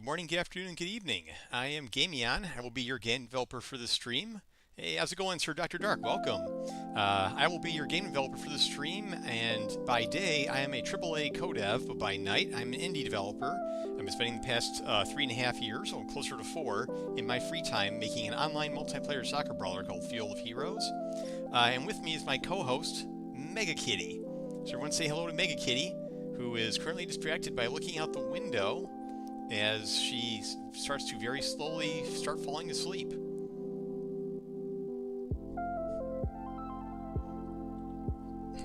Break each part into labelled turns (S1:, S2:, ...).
S1: Good morning, good afternoon, and good evening. I am Gamion. I will be your game developer for the stream. Hey, how's it going, Sir Dr. Dark? Welcome. I will be your game developer for the stream, and by day, I am a AAA codev, but by night, I'm an indie developer. I've been spending the past 3.5 years, or closer to 4, in my free time making an online multiplayer soccer brawler called Field of Heroes. And with me is my co-host, Mega Kitty. So everyone say hello to Mega Kitty, who is currently distracted by looking out the window as she starts to very slowly start falling asleep.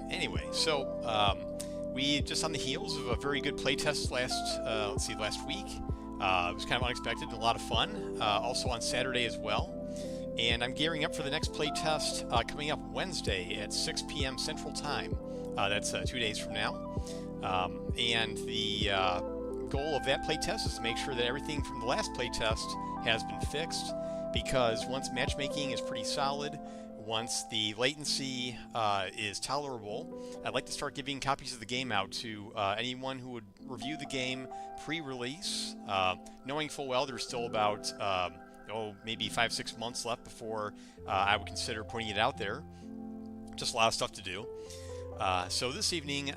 S1: Anyway, so we just on the heels of a very good playtest last week. It was kind of unexpected and a lot of fun. Also on Saturday as well. And I'm gearing up for the next playtest coming up Wednesday at 6 p.m. Central Time. That's 2 days from now. And the goal of that playtest is to make sure that everything from the last playtest has been fixed, because once matchmaking is pretty solid, once the latency is tolerable, I'd like to start giving copies of the game out to anyone who would review the game pre-release, knowing full well there's still about maybe 5-6 months left before I would consider putting it out there. Just a lot of stuff to do. So this evening,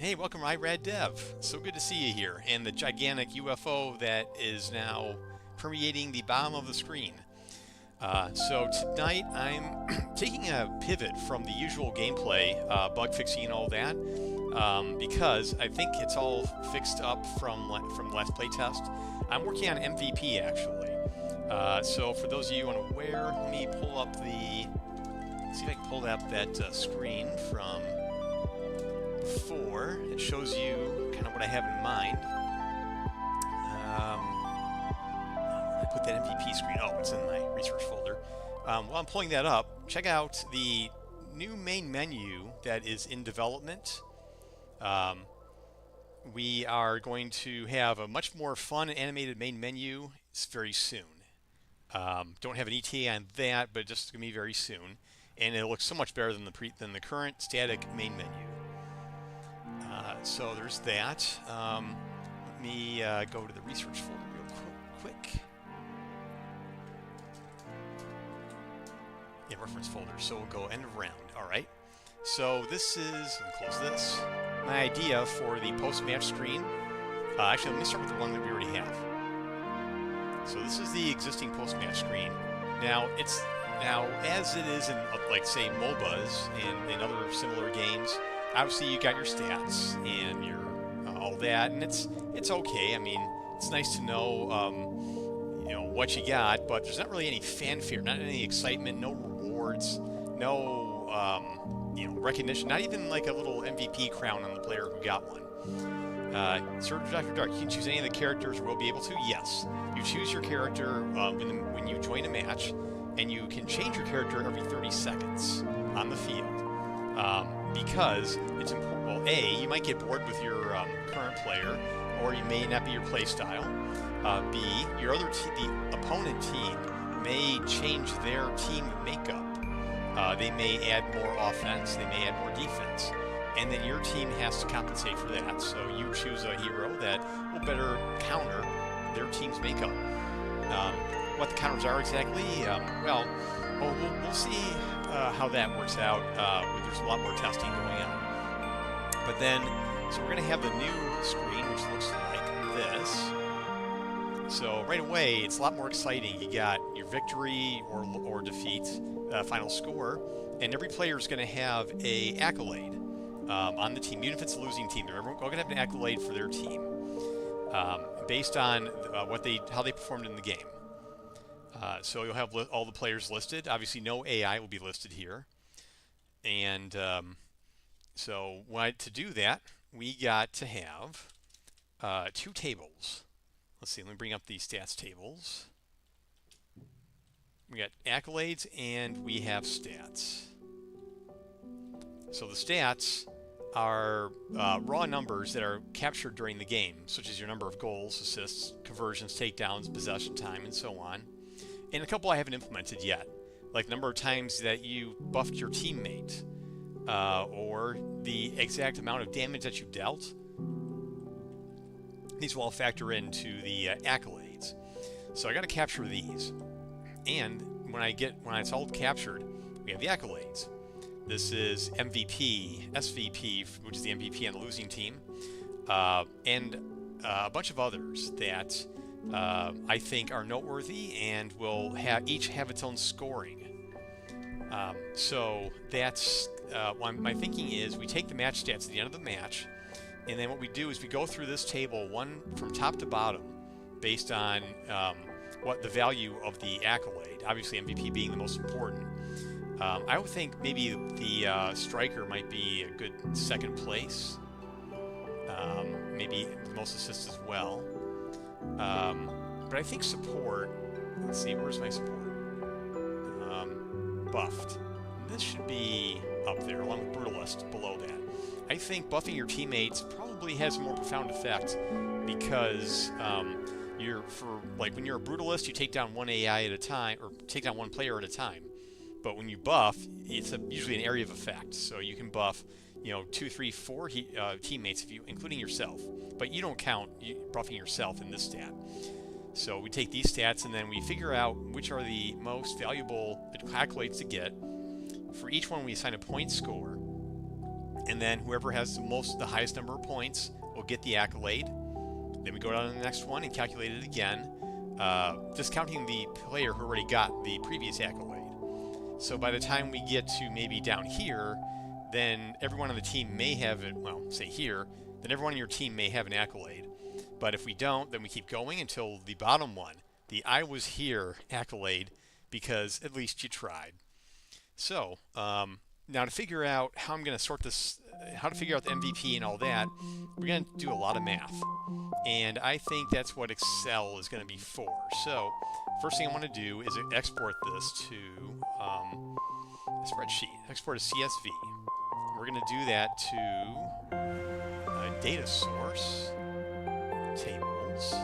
S1: Hey, welcome, iRad Dev. So good to see you here. And the gigantic UFO that is now permeating the bottom of the screen. So tonight I'm taking a pivot from the usual gameplay, bug fixing and all that, because I think it's all fixed up from the last playtest. I'm working on MVP actually. So for those of you unaware, let me pull up see if I can pull up that screen from before. It shows you kind of what I have in mind. I put that MVP screen. Oh, it's in my research folder. While I'm pulling that up, check out the new main menu that is in development. We are going to have a much more fun animated main menu very soon. Don't have an ETA on that, but just going to be very soon. And it looks so much better than the current static main menu. So there's that. Let me go to the research folder real quick. Yeah, reference folder. So we'll go end of round. All right. So this is, let me close this, my idea for the post-match screen. Actually, let me start with the one that we already have. So this is the existing post-match screen. Now, as it is in, like, say, MOBAs and other similar games, obviously you got your stats and your all that, and it's okay. I mean, it's nice to know what you got, but there's not really any fanfare, not any excitement, no rewards, no recognition, not even like a little MVP crown on the player who got one. Sir Dr. Dark, you can choose any of the characters. We'll be able to. Yes, you choose your character when you join a match, and you can change your character every 30 seconds on the field. Because it's important. Well, A, you might get bored with your current player, or you may not be your play style. B, the opponent team may change their team makeup. They may add more offense, they may add more defense, and then your team has to compensate for that. So you choose a hero that will better counter their team's makeup. What the counters are exactly, we'll see how that works out. There's a lot more testing going on. But then, so we're going to have the new screen, which looks like this. So right away, it's a lot more exciting. You got your victory or defeat, final score, and every player is going to have a accolade on the team, even if it's a losing team. They're all going to have an accolade for their team based on how they performed in the game. So you'll have all the players listed. Obviously, no AI will be listed here. And so to do that, we got to have 2 tables. Let's see, let me bring up the stats tables. We got accolades and we have stats. So the stats are raw numbers that are captured during the game, such as your number of goals, assists, conversions, takedowns, possession time, and so on. And a couple I haven't implemented yet, like the number of times that you buffed your teammate, or the exact amount of damage that you dealt, these will all factor into the accolades. So I got to capture these, and when it's all captured, we have the accolades. This is MVP, SVP, which is the MVP on the losing team, and a bunch of others that I think are noteworthy and will each have its own scoring. So that's my thinking is we take the match stats at the end of the match, and then what we do is we go through this table one from top to bottom based on what the value of the accolade, obviously MVP being the most important. I would think maybe the striker might be a good second place, maybe the most assists as well. But I think support, let's see, where's my support? Buffed. This should be up there, along with Brutalist below that. I think buffing your teammates probably has a more profound effect because when you're a Brutalist, you take down one AI at a time, or take down one player at a time. But when you buff, it's usually an area of effect. So you can buff, 2, 3, 4 teammates, including yourself. But you don't count buffing yourself in this stat. So we take these stats and then we figure out which are the most valuable accolades to get. For each one, we assign a point score, and then whoever has the highest number of points will get the accolade. Then we go down to the next one and calculate it again, discounting the player who already got the previous accolade. So by the time we get to maybe down here, then everyone on the team may have it. Well, say here, then everyone on your team may have an accolade. But if we don't, then we keep going until the bottom one, the I was here accolade, because at least you tried. So now to figure out how I'm going to sort this, how to figure out the MVP and all that, we're going to do a lot of math. And I think that's what Excel is going to be for. So first thing I want to do is export this to a spreadsheet. Export a CSV. We're going to do that to a data source. Tables.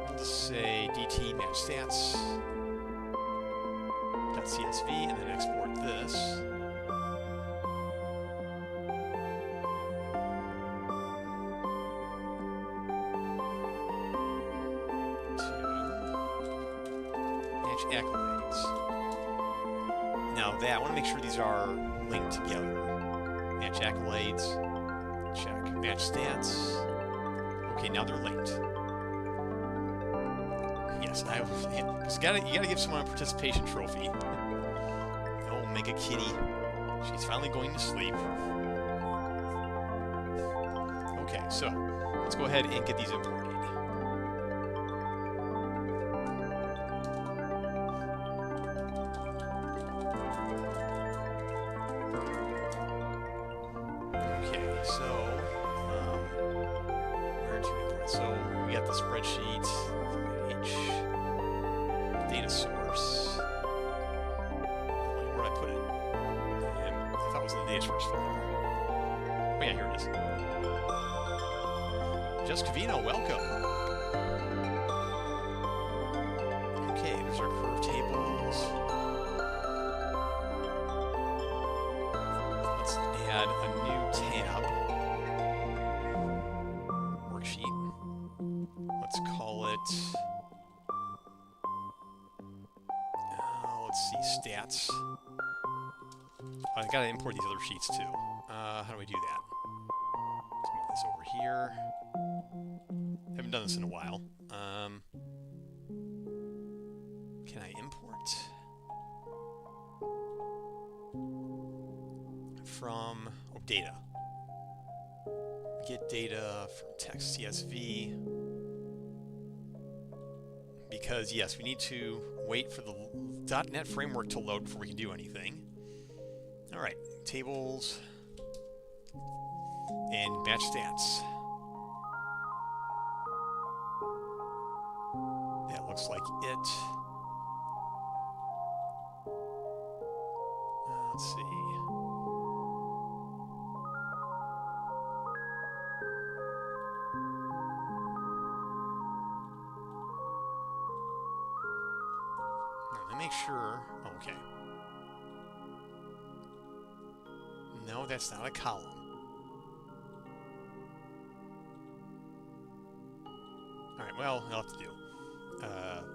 S1: We'll just say DT match stats .csv and then export this. To match accolades. Now I want to make sure these are linked together. Match accolades, check. Match stats. Okay, now they're linked. Yes, because you gotta give someone a participation trophy. Oh, Mega Kitty, she's finally going to sleep. Okay, so let's go ahead and get these imported. So we got the spreadsheet, H, data source. Where did I put it? I thought it was in the data source folder. Oh yeah, here it is. Just Cavino, welcome. Okay, there's our curve tables. Let's add a new tab. Let's call it, let's see, stats. I gotta import these other sheets too. How do we do that? Let's move this over here. Haven't done this in a while. Can I import? From, data. Get data from text CSV. Because, yes, we need to wait for the .NET framework to load before we can do anything. All right, tables and match stats. That looks like it. Let's see. Make sure. Okay. No, that's not a column. Alright, well, I'll have to do.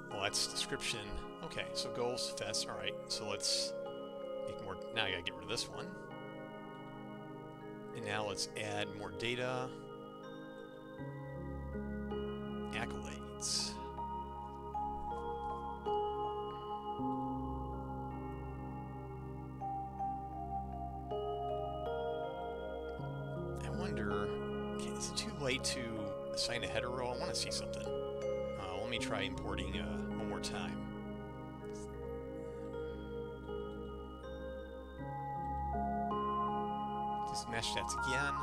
S1: Well, that's description. Okay, so goals, fest. Alright, so let's make more. Now I gotta get rid of this one. And now let's add more data. Accolades. I wonder, okay, is it too late to assign a header row? I want to see something. Let me try importing one more time. Just mesh stats again.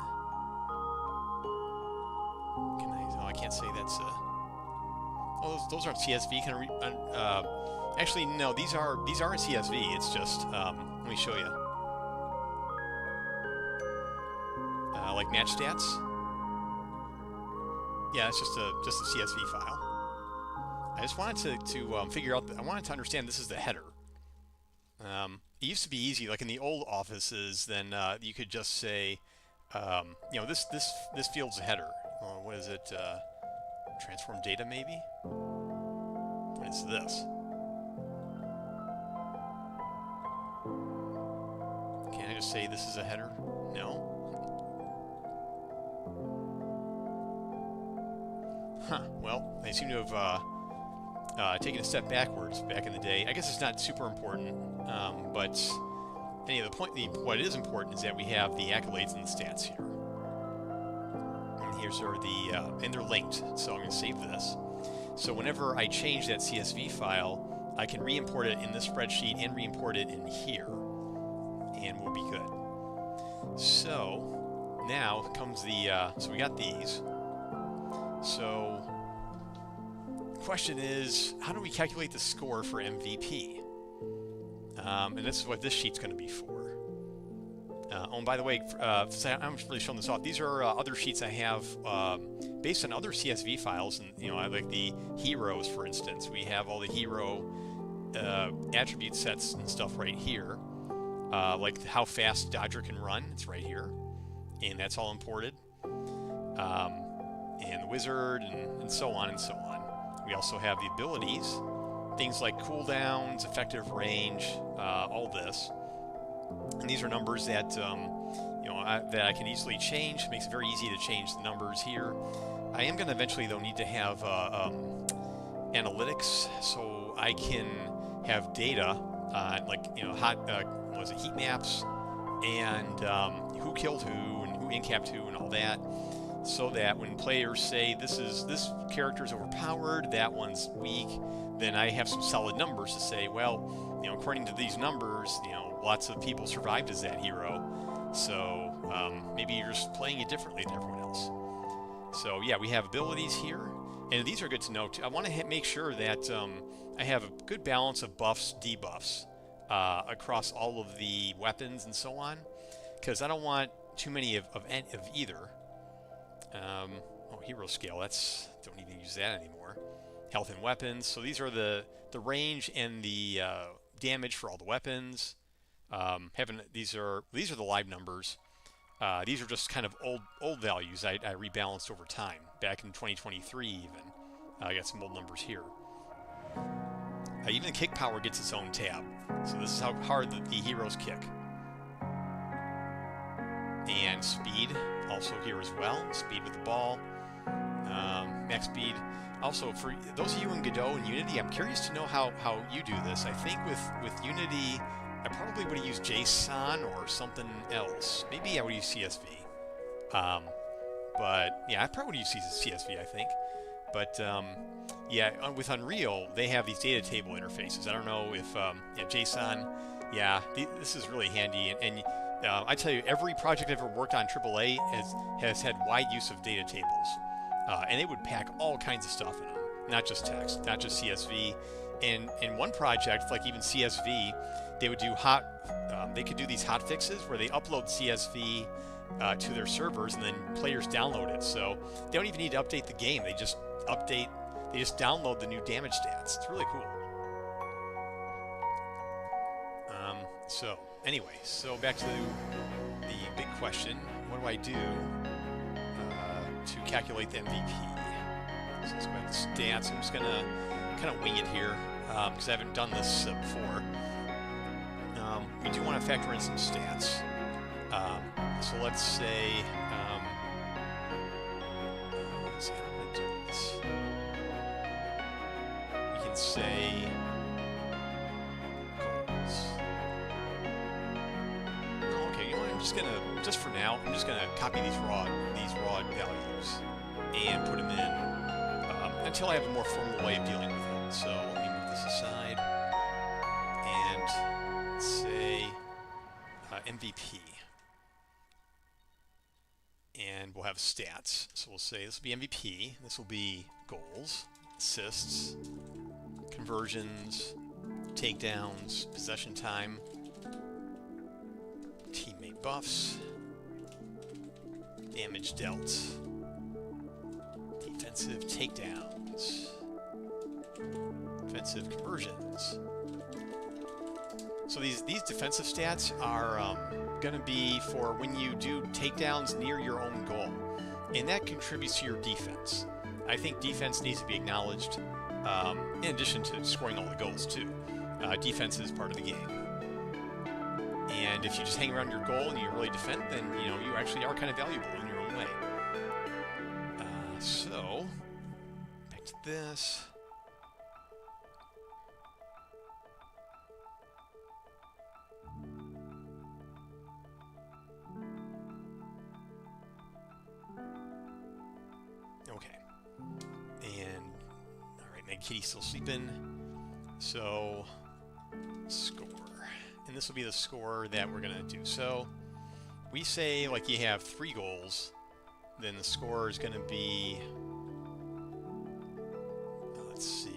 S1: Can I? Oh, I can't say that's. Oh, those aren't CSV. Can I? Actually, no. These are CSV. It's just. Let me show you. Like match stats. Yeah, it's just a CSV file. I just wanted to figure out. I wanted to understand this is the header. It used to be easy, like in the old offices. Then you could just say, you know, this field's a header. What is it? Transform data, maybe. What is this? Can I just say this is a header? No. Huh. Well, they seem to have taken a step backwards back in the day. I guess it's not super important, but anyway, what is important is that we have the accolades and the stats here. And here's and they're linked. So I'm going to save this. So whenever I change that CSV file, I can re-import it in this spreadsheet and re-import it in here, and we'll be good. So now comes the. So we got these. So, question is, how do we calculate the score for MVP? And this is what this sheet's going to be for. Oh, and by the way, I haven't really shown this off. These are other sheets I have based on other CSV files, and you know, I like the heroes, for instance. We have all the hero attribute sets and stuff right here, like how fast Dodger can run. It's right here, and that's all imported. And the wizard, and so on and so on. We also have the abilities, things like cooldowns, effective range, all this. And these are numbers that you know that I can easily change. It makes it very easy to change the numbers here. I am going to eventually, though, need to have analytics, so I can have data, like you know, heat maps, and who killed who, and who incapped who, and all that. So that when players say this character is overpowered, that one's weak, then I have some solid numbers to say, well, you know, according to these numbers, you know, lots of people survived as that hero, so maybe you're just playing it differently than everyone else. So yeah, we have abilities here, and these are good to know too. I want to make sure that I have a good balance of buffs, debuffs across all of the weapons and so on, because I don't want too many of either. Oh, hero scale, don't even use that anymore. Health and weapons, so these are the range and the damage for all the weapons. These are the live numbers. These are just kind of old values I rebalanced over time, back in 2023 even. I got some old numbers here. Even the kick power gets its own tab, so this is how hard the heroes kick. And speed, also here as well. Speed with the ball, max speed. Also, for those of you in Godot and Unity, I'm curious to know how you do this. I think with Unity, I probably would have used JSON or something else. Maybe I would use CSV. But yeah, I probably would use CSV, I think. But yeah, with Unreal, they have these data table interfaces. I don't know if yeah, JSON. Yeah, this is really handy, and I tell you, every project I've ever worked on AAA has had wide use of data tables, and they would pack all kinds of stuff in them, not just text, not just CSV. And in one project, like even CSV, they would do they could do these hot fixes where they upload CSV to their servers, and then players download it. So they don't even need to update the game; they just download the new damage stats. It's really cool. So anyway, so back to the big question. What do I do to calculate the MVP? So let's go ahead to stats. I'm just going to kind of wing it here because I haven't done this before. We do want to factor in some stats. So let's say, let's see how I'm going to do this. We can say goals. Oh, okay, you know what? I'm just gonna, just for now, I'm just gonna copy these raw values and put them in until I have a more formal way of dealing with it. So let me move this aside and let's say MVP. And we'll have stats. So we'll say this will be MVP. This will be goals, assists, conversions, takedowns, possession time, teammate buffs, damage dealt, defensive takedowns, defensive conversions. So these defensive stats are going to be for when you do takedowns near your own goal, and that contributes to your defense. I think defense needs to be acknowledged in addition to scoring all the goals too. Defense is part of the game, and if you just hang around your goal and you really defend, then you know you actually are kind of valuable in your own way. So back to this. Okay, and all right, Meg Kitty's still sleeping, so score, and this will be the score that we're gonna do. So we say like you have 3 goals, then the score is gonna be let's see,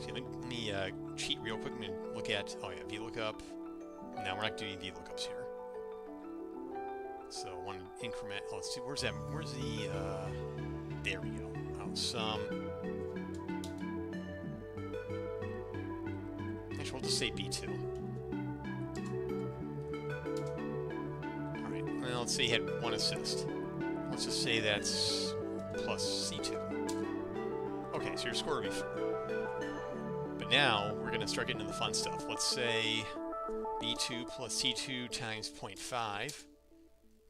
S1: let me cheat real quick. I'm gonna look at, oh yeah, VLOOKUP. Now we're not doing VLOOKUPs here. So one increment. Oh, let's see. Where's that? Where's the? There we go. Oh, some. Actually, we'll just say B2. All right. Well, let's say he had 1 assist. Let's just say that's plus C2. Okay, so your score will be 4. But now we're gonna start getting into the fun stuff. Let's say B2 plus C2 times 0.5,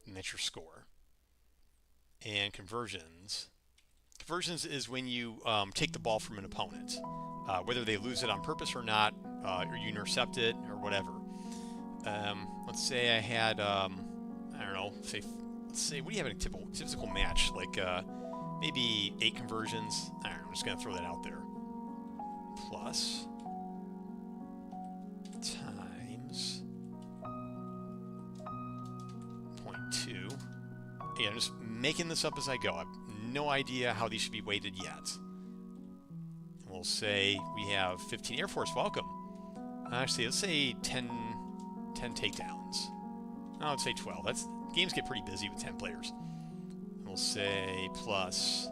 S1: and that's your score. And conversions. Conversions is when you take the ball from an opponent, whether they lose it on purpose or not, or you intercept it or whatever. Let's say I had, I don't know, let's say, what do you have in a typical match? Like maybe 8 conversions. I don't know, I'm just going to throw that out there. Plus times 0.2. Yeah, I'm just making this up as I go. I have no idea how these should be weighted yet. We'll say we have 15 Air Force, welcome. Actually, let's say 10 takedowns. No, I would say 12. Games get pretty busy with 10 players. We'll say plus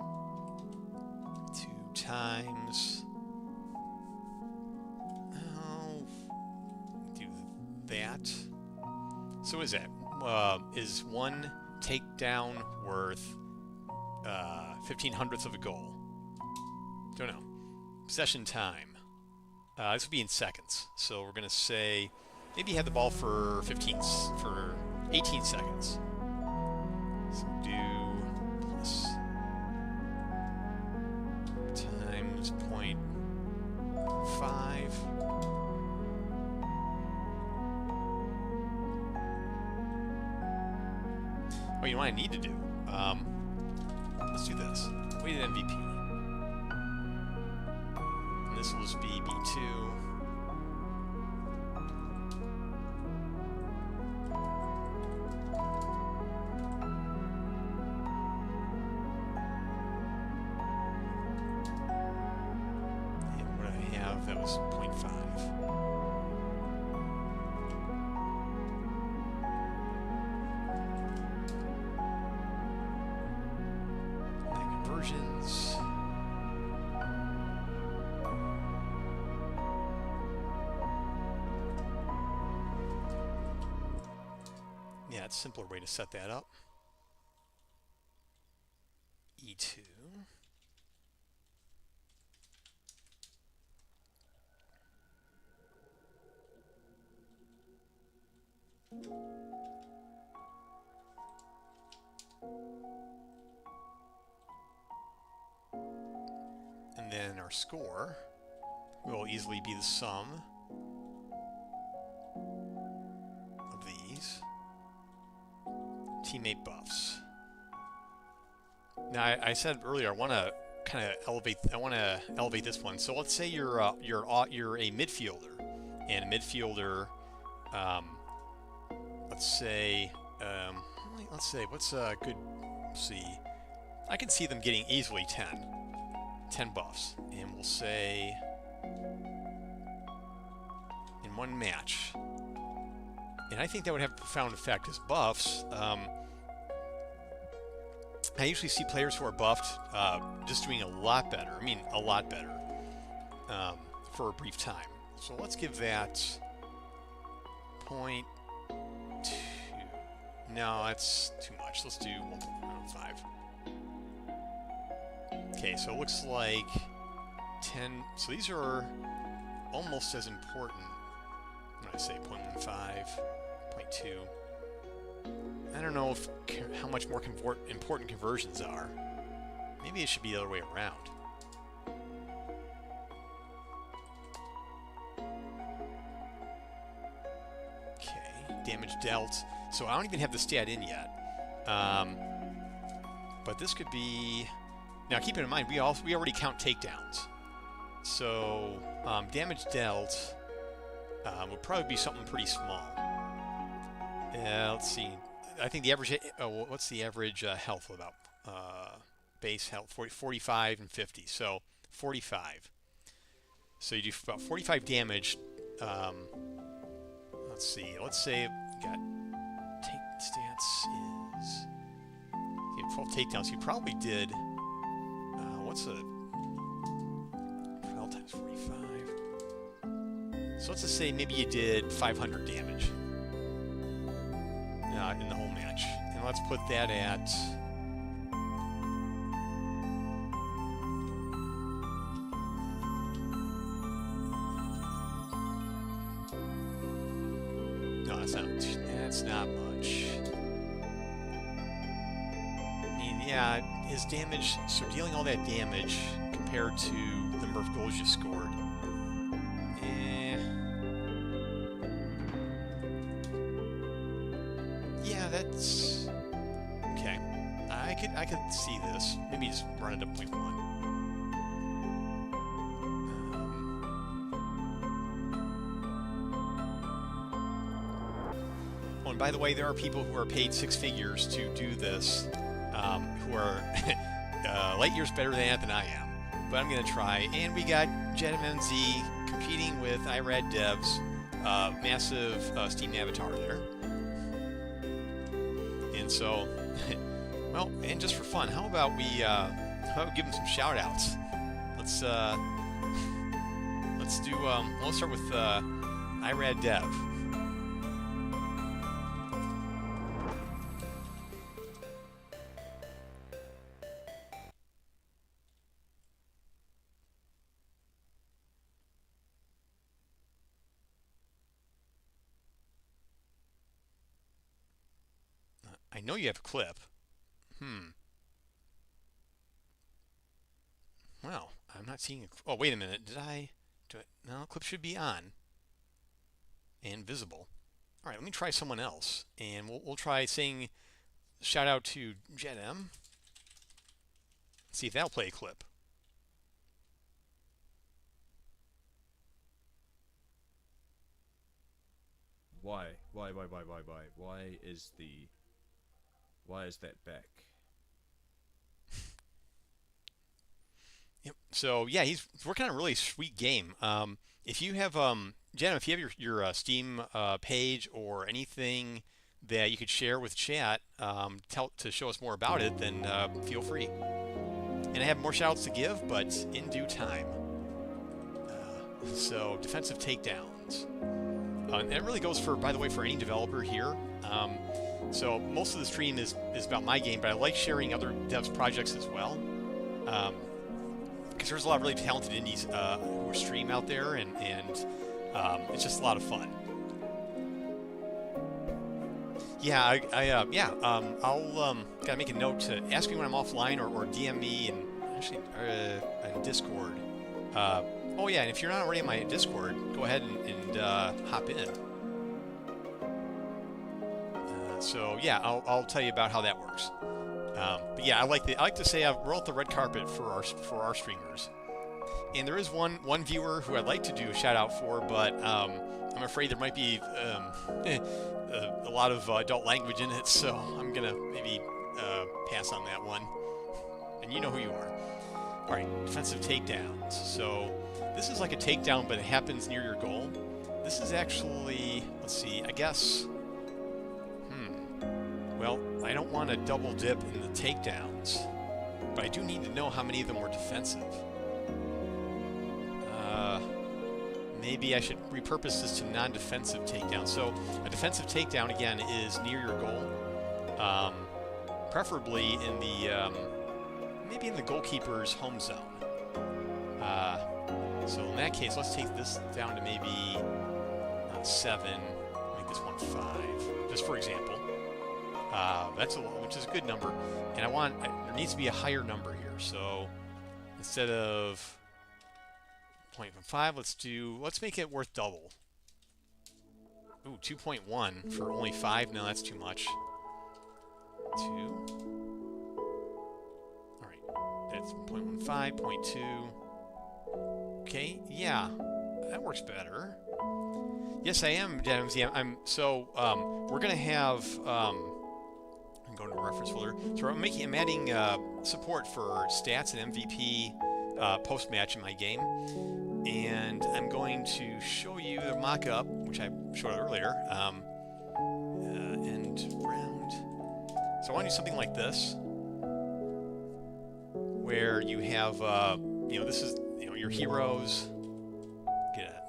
S1: 2 times. That. So what is that? Is 1 takedown worth 15/100ths of a goal? Don't know. Possession time. This would be in seconds. So we're gonna say maybe you had the ball for 18 seconds. So do plus times 0.5. Oh, you know what I need to do? Let's do this. Weighted MVP. And this will just be B2. And what did I have? That was 0.5. Conversions. simpler way to set that up. E2. And then our score will easily be the sum of these teammate buffs. Now, I said earlier I want to kind of elevate. I want to elevate this one. So let's say you're a midfielder, and a midfielder. Let's say what's a good. Let's see, I can see them getting easily 10 buffs, and we'll say in one match. And I think that would have a profound effect as buffs. I usually see players who are buffed just doing a lot better. I mean, a lot better for a brief time. So let's give that 0.2. No, that's too much. Let's do 1.5. Okay, so it looks like 10. So these are almost as important. What did I say? 0.15, 0.2. I don't know how much more important conversions are. Maybe it should be the other way around. Okay, damage dealt. So I don't even have the stat in yet. But this could be... Now keep in mind, we already count takedowns. So damage dealt would probably be something pretty small. Let's see. I think the average, what's the average health about base health? 45 and 50. So 45. So you do about 45 damage. Let's see. Let's say you got take stats is you have 12 takedowns. You probably did. What's a 12 times 45? So let's just say maybe you did 500 damage. In the whole match. And let's put that at... No, that's not much. I mean, yeah, his damage, so dealing all that damage compared to the number of goals you scored. That's okay. I could see this. Maybe just run it to 0.1. Oh, and by the way, there are people who are paid 6 figures to do this, who are light years better than I am. But I'm gonna try. And we got JetMNZ competing with IRAD Dev's massive Steam avatar there. So, well, and just for fun, how about we give them some shout-outs? Let's do. Let's start with IRAD Dev. I know you have a clip. Well, I'm not seeing a... Oh, wait a minute. No, clip should be on. And visible. All right, let me try someone else. And we'll try saying shout out to JetM. See if that'll play a clip.
S2: Why is that back?
S1: Yep. So yeah, he's working on a really sweet game. If you have Jenna, if you have your Steam page or anything that you could share with chat to show us more about it, then feel free. And I have more shoutouts to give, but in due time. So defensive takedowns. And it really goes for, by the way, for any developer here. So most of the stream is about my game, but I like sharing other devs' projects as well. Because there's a lot of really talented indies who stream out there, and it's just a lot of fun. Yeah, I'll gotta make a note to ask me when I'm offline, or DM me, and actually in Discord. Oh yeah, and if you're not already in my Discord, go ahead and hop in. So yeah, I'll tell you about how that works. But yeah, I like to say I roll out the red carpet for our streamers. And there is one viewer who I'd like to do a shout out for, but I'm afraid there might be a lot of adult language in it, so I'm gonna maybe pass on that one. And you know who you are. All right, defensive takedowns. So this is like a takedown, but it happens near your goal. This is actually, let's see, I guess. Well, I don't want to double dip in the takedowns, but I do need to know how many of them were defensive. Maybe I should repurpose this to non-defensive takedown. So a defensive takedown, again, is near your goal, preferably in the maybe in the goalkeeper's home zone. So in that case, let's take this down to maybe 7. Make this one 5, just for example. Which is a good number, and there needs to be a higher number here. So instead of 0.5, let's make it worth double. Ooh, 2.1 for only 5. No, that's too much. 2. All right, that's 0.15, 0.2. Okay, yeah, that works better. Yes, I am, Dems. Yeah, we're gonna have. I'm going to the reference folder. So I'm adding support for stats and MVP post-match in my game. And I'm going to show you the mock-up, which I showed earlier, end round. So I want to do something like this, where you have, this is, your heroes.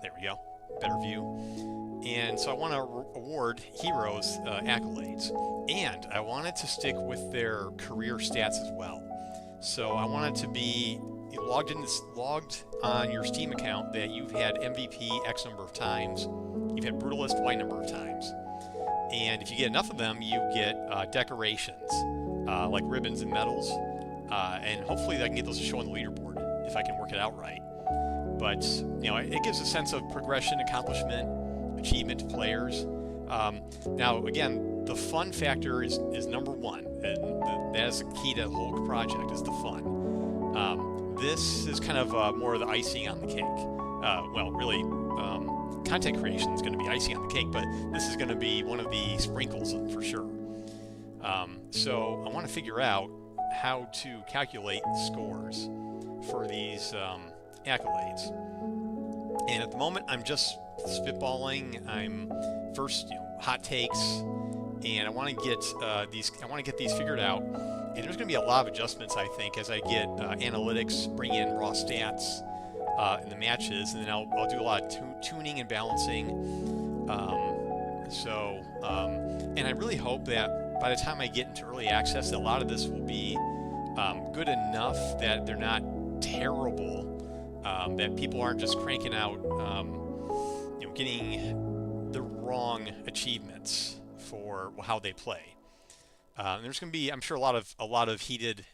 S1: There we go, better view. And so I want to award heroes accolades, and I want it to stick with their career stats as well. So I want it to be logged on your Steam account that you've had MVP X number of times, you've had Brutalist Y number of times, and if you get enough of them, you get decorations like ribbons and medals, and hopefully I can get those to show on the leaderboard if I can work it out right. But it gives a sense of progression, accomplishment, achievement to players. Now, again, the fun factor is number one, and that is the key to the whole project, is the fun. This is kind of more of the icing on the cake. Really, content creation is going to be icing on the cake, but this is going to be one of the sprinkles for sure. So I want to figure out how to calculate scores for these accolades. And at the moment, I'm just spitballing. I'm first, hot takes, and I want to get these figured out. And there's going to be a lot of adjustments, I think, as I get analytics, bring in raw stats in the matches, and then I'll do a lot of tuning and balancing. And I really hope that by the time I get into early access, that a lot of this will be good enough that they're not terrible. That people aren't just cranking out, getting the wrong achievements for how they play. There's going to be, I'm sure, a lot of heated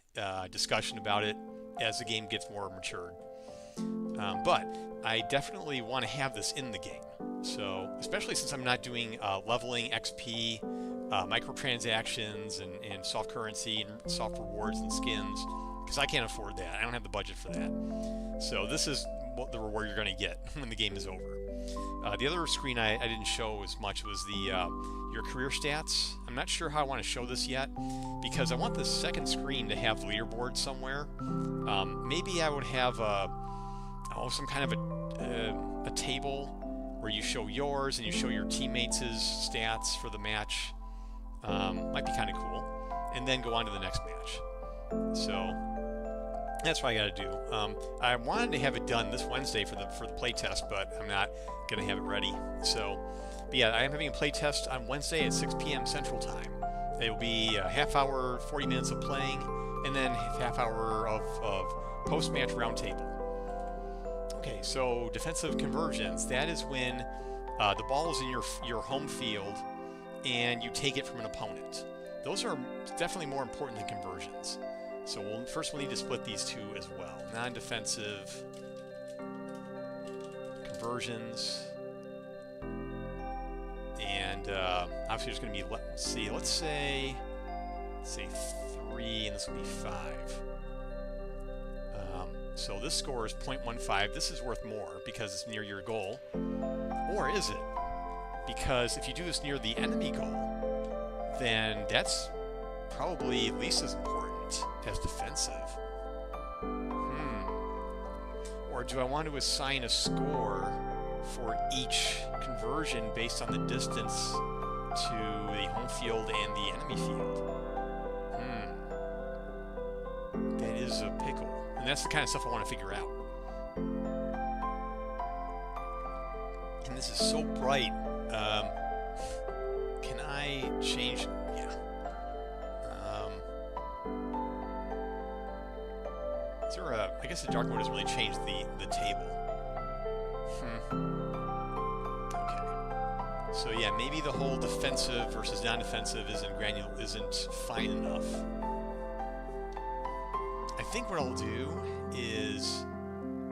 S1: discussion about it as the game gets more matured. But I definitely want to have this in the game. So, especially since I'm not doing leveling, XP, microtransactions, and soft currency, and soft rewards and skins, because I can't afford that. I don't have the budget for that. So this is what the reward you're going to get when the game is over. The other screen I didn't show as much was your career stats. I'm not sure how I want to show this yet, because I want the second screen to have leaderboard somewhere. Maybe I would have some kind of a table where you show yours and you show your teammates' stats for the match. Might be kind of cool. And then go on to the next match. So that's what I got to do. I wanted to have it done this Wednesday for the playtest, but I'm not going to have it ready. So, but yeah, I am having a playtest on Wednesday at 6 p.m. Central Time. It will be a half hour, 40 minutes of playing, and then half hour of post-match roundtable. Okay, so defensive conversions. That is when the ball is in your home field and you take it from an opponent. Those are definitely more important than conversions. So we'll need to split these two as well. Non-defensive conversions. And obviously there's going to be, let's say 3, and this will be 5. So this score is 0.15. This is worth more because it's near your goal. Or is it? Because if you do this near the enemy goal, then that's probably at least as important as defensive. Or do I want to assign a score for each conversion based on the distance to the home field and the enemy field? That is a pickle. And that's the kind of stuff I want to figure out. And this is so bright. Can I change? Yeah. Is there a? I guess the dark mode doesn't really change the table. Okay. So yeah, maybe the whole defensive versus non-defensive isn't fine enough. I think what I'll do is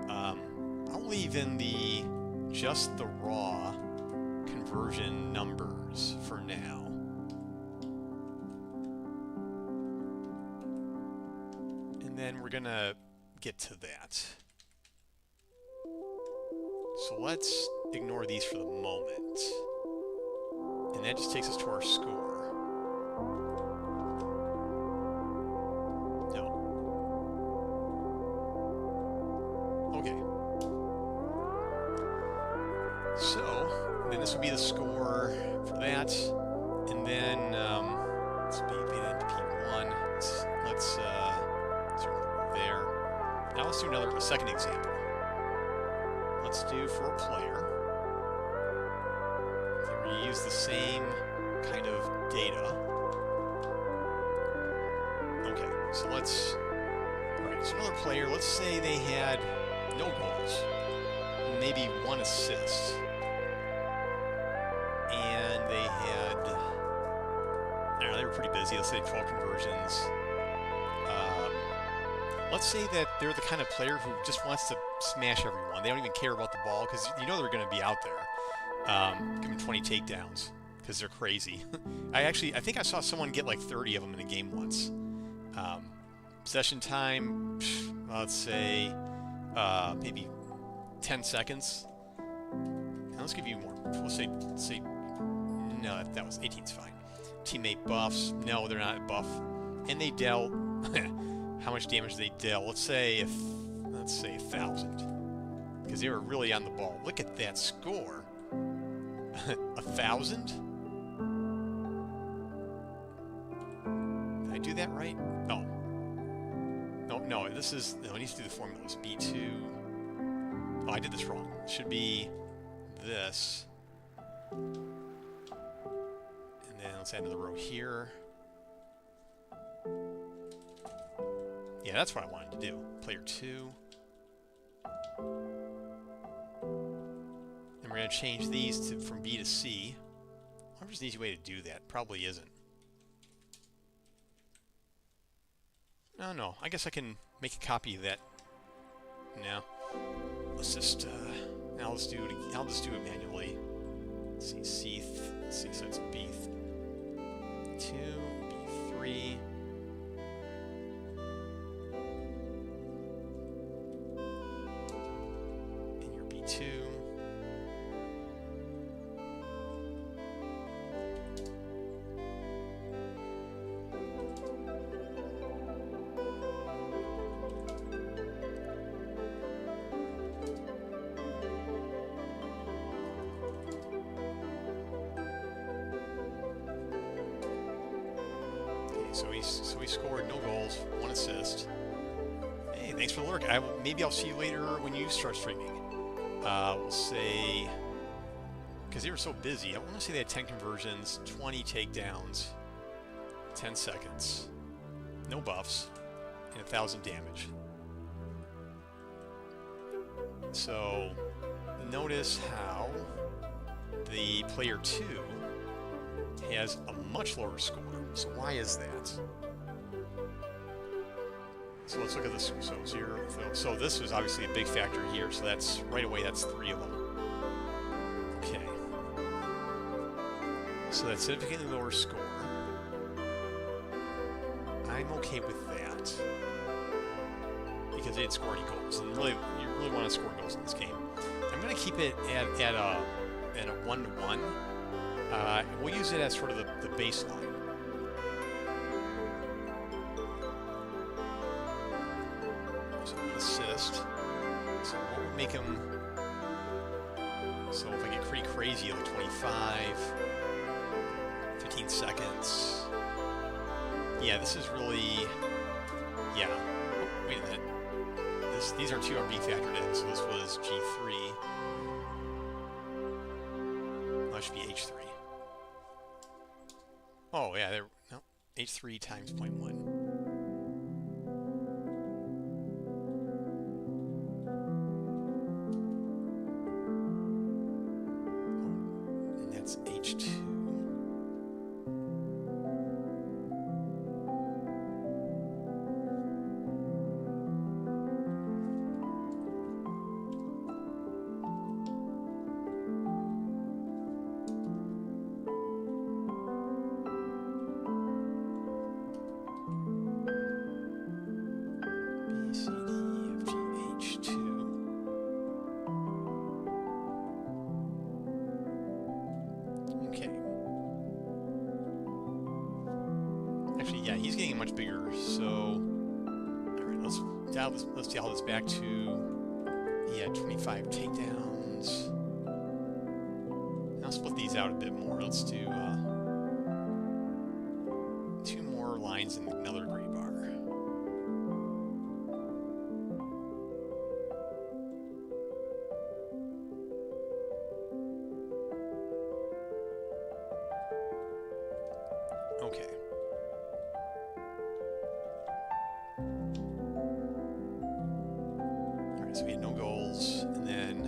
S1: I'll leave in just the raw conversion numbers for now. And then we're gonna get to that. So let's ignore these for the moment. And that just takes us to our score. So, then this would be the score for that, and then let's be beta into P1. Let's there. Now let's do a second example. Let's do for a player. We're going to use the same kind of data. Okay, so alright, so another player, let's say they had no goals, maybe 1 assist. And they had, I don't know, they were pretty busy. Let's say 12 conversions. Let's say that they're the kind of player who just wants to smash everyone. They don't even care about the ball because you know they're going to be out there. Give them 20 takedowns because they're crazy. I think I saw someone get like 30 of them in a game once. Possession time, let's say maybe 10 seconds. Now let's give you more. Let's say no, that was 18's fine. Teammate buffs. No, they're not buff. And they dealt. How much damage they dealt? Let's say 1,000, because they were really on the ball. Look at that score. 1,000? Did I do that right? Oh. No. This is. No, I need to do the formulas. B2. Oh, I did this wrong. It should be this. Let's add another row here. Yeah, that's what I wanted to do. Player 2. And we're going to change these from B to C. I wonder if there's an easy way to do that. Probably isn't. No. I guess I can make a copy of that. No. Let's just, now let's do it. I'll just do it manually. Let's see, C. So it's B2, B3. And your B2. So he scored no goals, 1 assist. Hey, thanks for the lurk. Maybe I'll see you later when you start streaming. We'll say, because they were so busy, I want to say they had 10 conversions, 20 takedowns. 10 seconds. No buffs. And 1,000 damage. So, notice how the player 2 has a much lower score. So why is that? So let's look at this. So 0. So this was obviously a big factor here. So that's right away. That's 3 of them. Okay. So that's significantly lower score. I'm okay with that because they didn't score any goals, and really, you really want to score goals in this game. I'm going to keep it at a 1-to-1. We'll use it as sort of the baseline. So assist. So what would make him? So if I get pretty crazy, like 25, 15 seconds. Yeah, this is really. Yeah. Oh, wait a minute. These are 2 are being factored in, so this was G3. That should be H3. Oh, yeah, there. No. H3 times 0.1. And that's H2. Yeah, he's getting much bigger. So, all right, let's dial this back to. He had 25 takedowns. I'll split these out a bit more. Let's do 2 more lines and another gray bar. Okay. Alright, so we had no goals, and then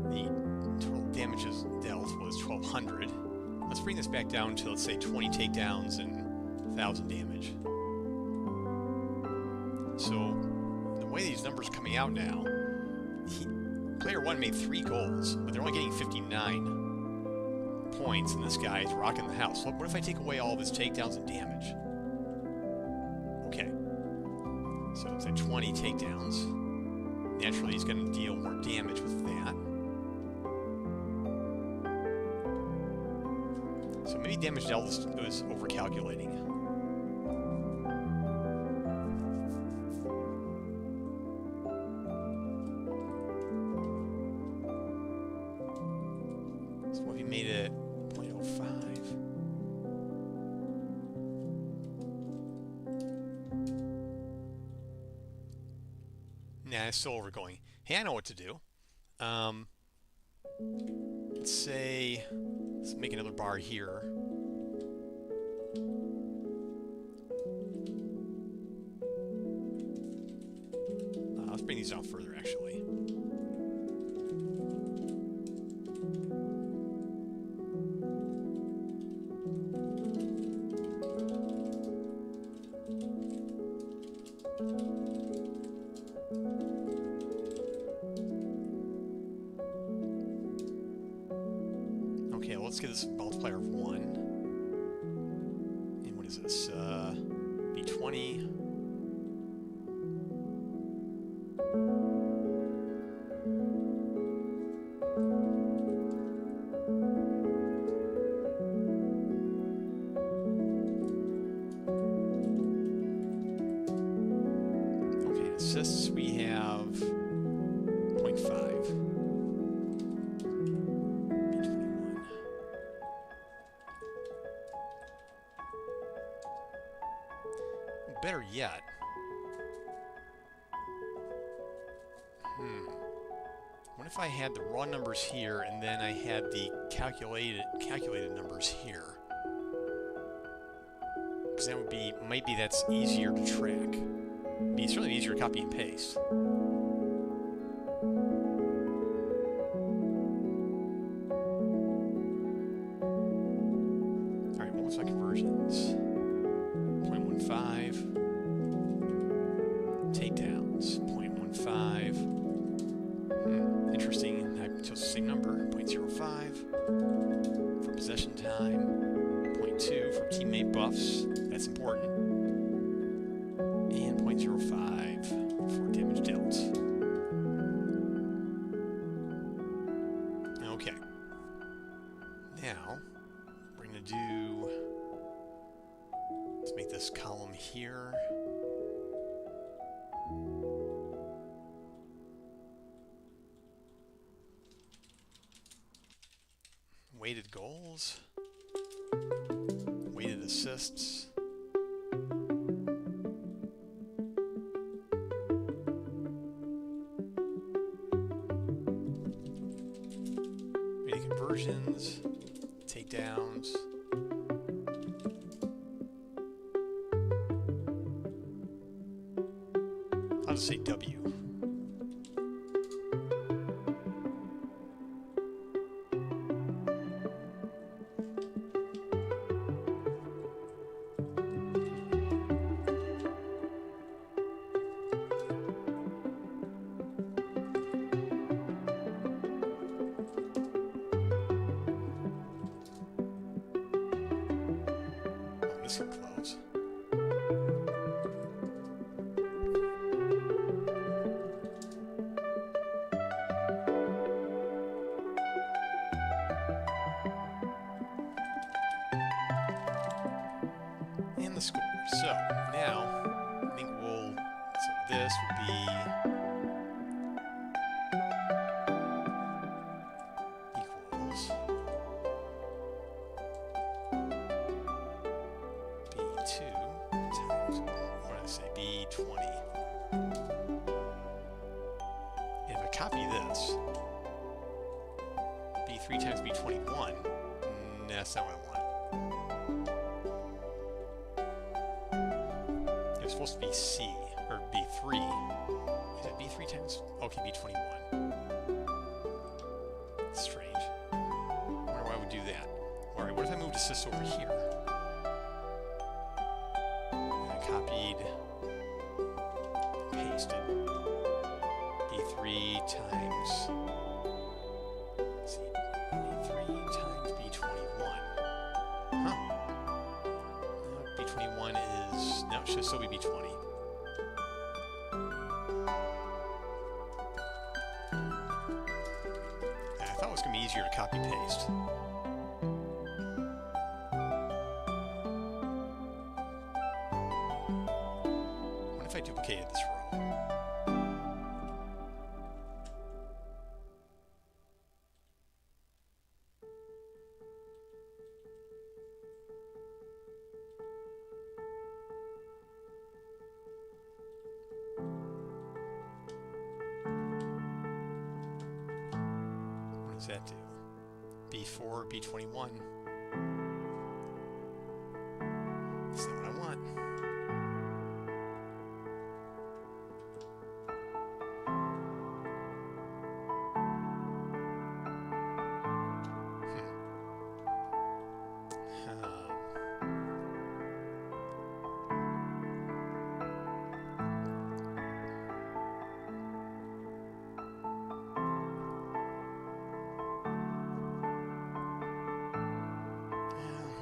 S1: the total damages dealt was 1,200. Let's bring this back down to, let's say, 20 takedowns and 1,000 damage. So, the way these numbers are coming out now, player 1 made 3 goals, but they're only getting 59 points, and this guy is rocking the house. So what if I take away all of his takedowns and damage? Okay. So it's at 20 takedowns. Naturally, he's going to deal more damage with that. So maybe damage dealt was over-calculating. So what if he made it 0.05? Nah, it's still overgoing. Hey, I know what to do. Let's make another bar here. Let's bring these down further, actually. Okay, let's get this multiplier of 1. And what is this? B20. Okay, assists we have 0.5. Better yet. What if I had the raw numbers here and then I had the calculated numbers here? that would be, maybe that's easier to track. It'd be certainly easier to copy and paste. Alright, what was my conversions? 0.15. Takedowns, 0.15. Interesting, I chose the same number, 0.05. For possession time, 0.2 for teammate buffs, that's important. And 0.05 for damage dealt. Okay. Now, we're going to do... Let's make this column here. Weighted goals. Weighted assists. Weighted conversions. Takedowns. I'll just say W. This can close. And the score. So now I think we'll. So this would be equals B2 times, what did I say, B20. And if I copy this, B3 times B21, that's not what I want. It was supposed to be C, or B3. Is it B3 times? Okay, B21. That's strange. I wonder why I would do that. Alright, what if I moved assist over here? Copied, pasted, B3 times, let's see, B3 times B21, huh, no, B21 is, no, it should still be B20. I thought it was going to be easier to copy paste. If I duplicated this row. What does that do? B4, B21. That's not what I want.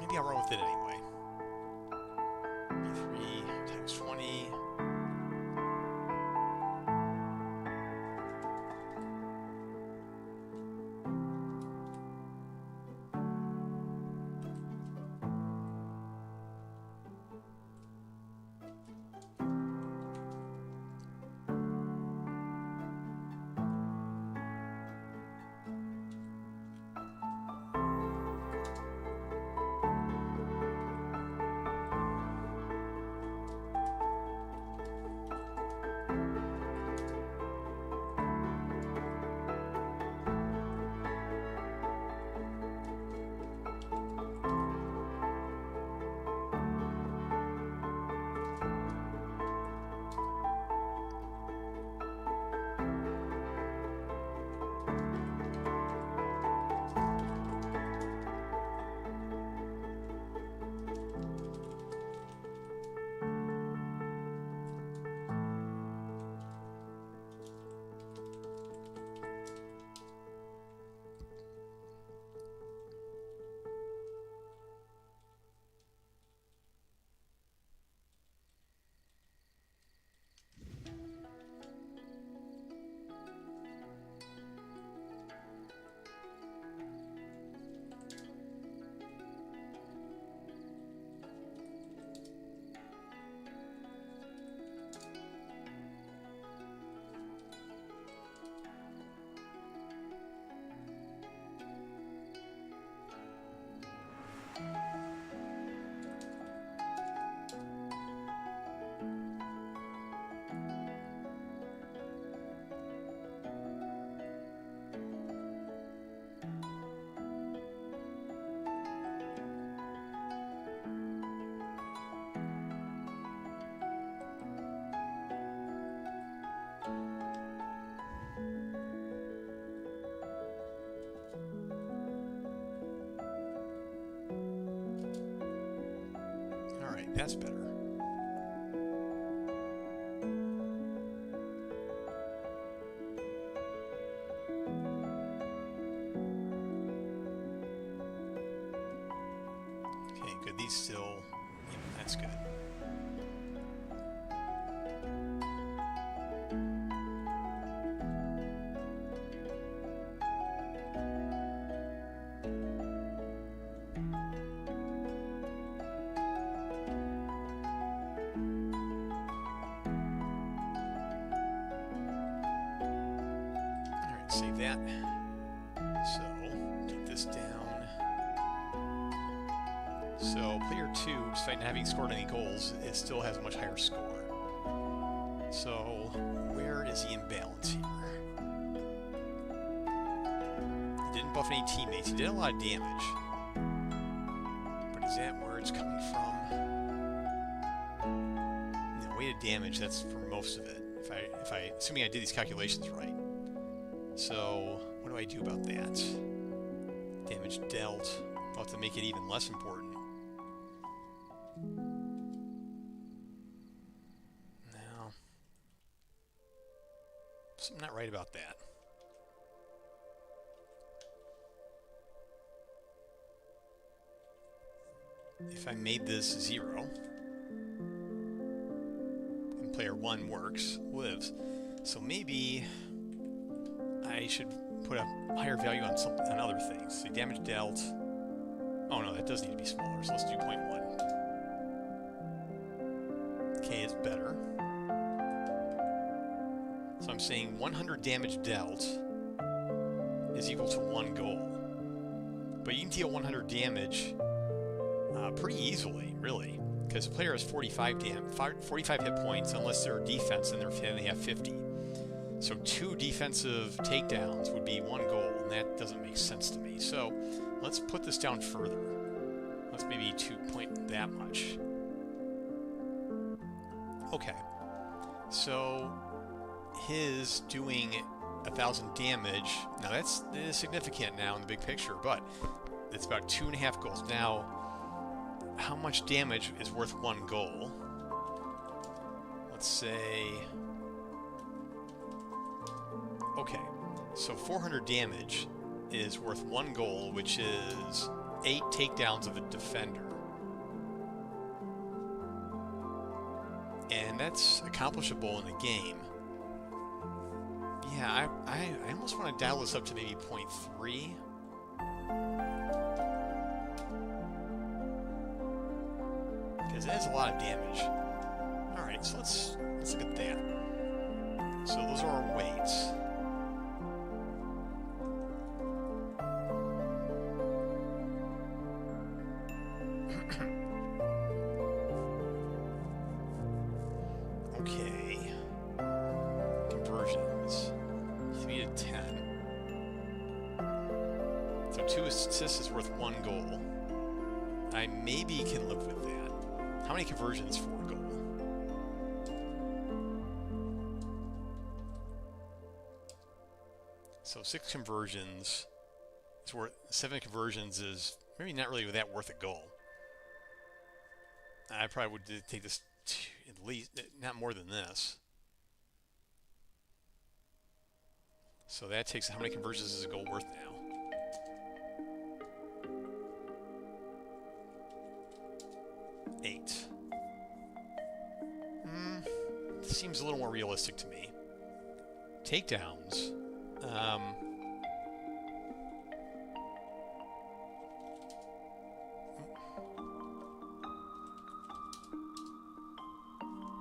S1: Maybe I'll roll with it anyway. B3 times 20. that's better. Okay, good. These still... Yeah, that's good. Save that. So, take this down. So, player 2, despite not having scored any goals, it still has a much higher score. So, where is the imbalance here? He didn't buff any teammates. He did a lot of damage. But is that where it's coming from? No, weighted damage, that's for most of it. If I assuming I did these calculations right. So, what do I do about that? Damage dealt. I'll have to make it even less important. No. Something not right about that. If I made this 0, and player 1 lives. So maybe I should put a higher value on other things. So damage dealt. Oh no, that does need to be smaller. So let's do 0.1. Okay, it's better. So I'm saying 100 damage dealt is equal to 1 goal. But you can deal 100 damage pretty easily, really, because the player has 45 hit points unless they're defense and they have 50. So 2 defensive takedowns would be 1 goal, and that doesn't make sense to me. So let's put this down further. Let's maybe 2 point that much. Okay. So his doing 1,000 damage. Now that is significant now in the big picture, but it's about 2.5 goals. Now, how much damage is worth 1 goal? Let's say... Okay, so 400 damage is worth 1 goal, which is 8 takedowns of a defender. And that's accomplishable in a game. Yeah, I almost want to dial this up to maybe 0.3. Because that is a lot of damage. Alright, so let's look at that. So those are our weights. Okay. Conversions. 3 to 10. So 2 assists is worth 1 goal. I maybe can live with that. How many conversions for a goal? So 6 conversions is worth 7 conversions is maybe not really that worth a goal. I probably would take this at least not more than this. So that takes how many conversions is a goal worth now? Eight. Seems a little more realistic to me. Takedowns.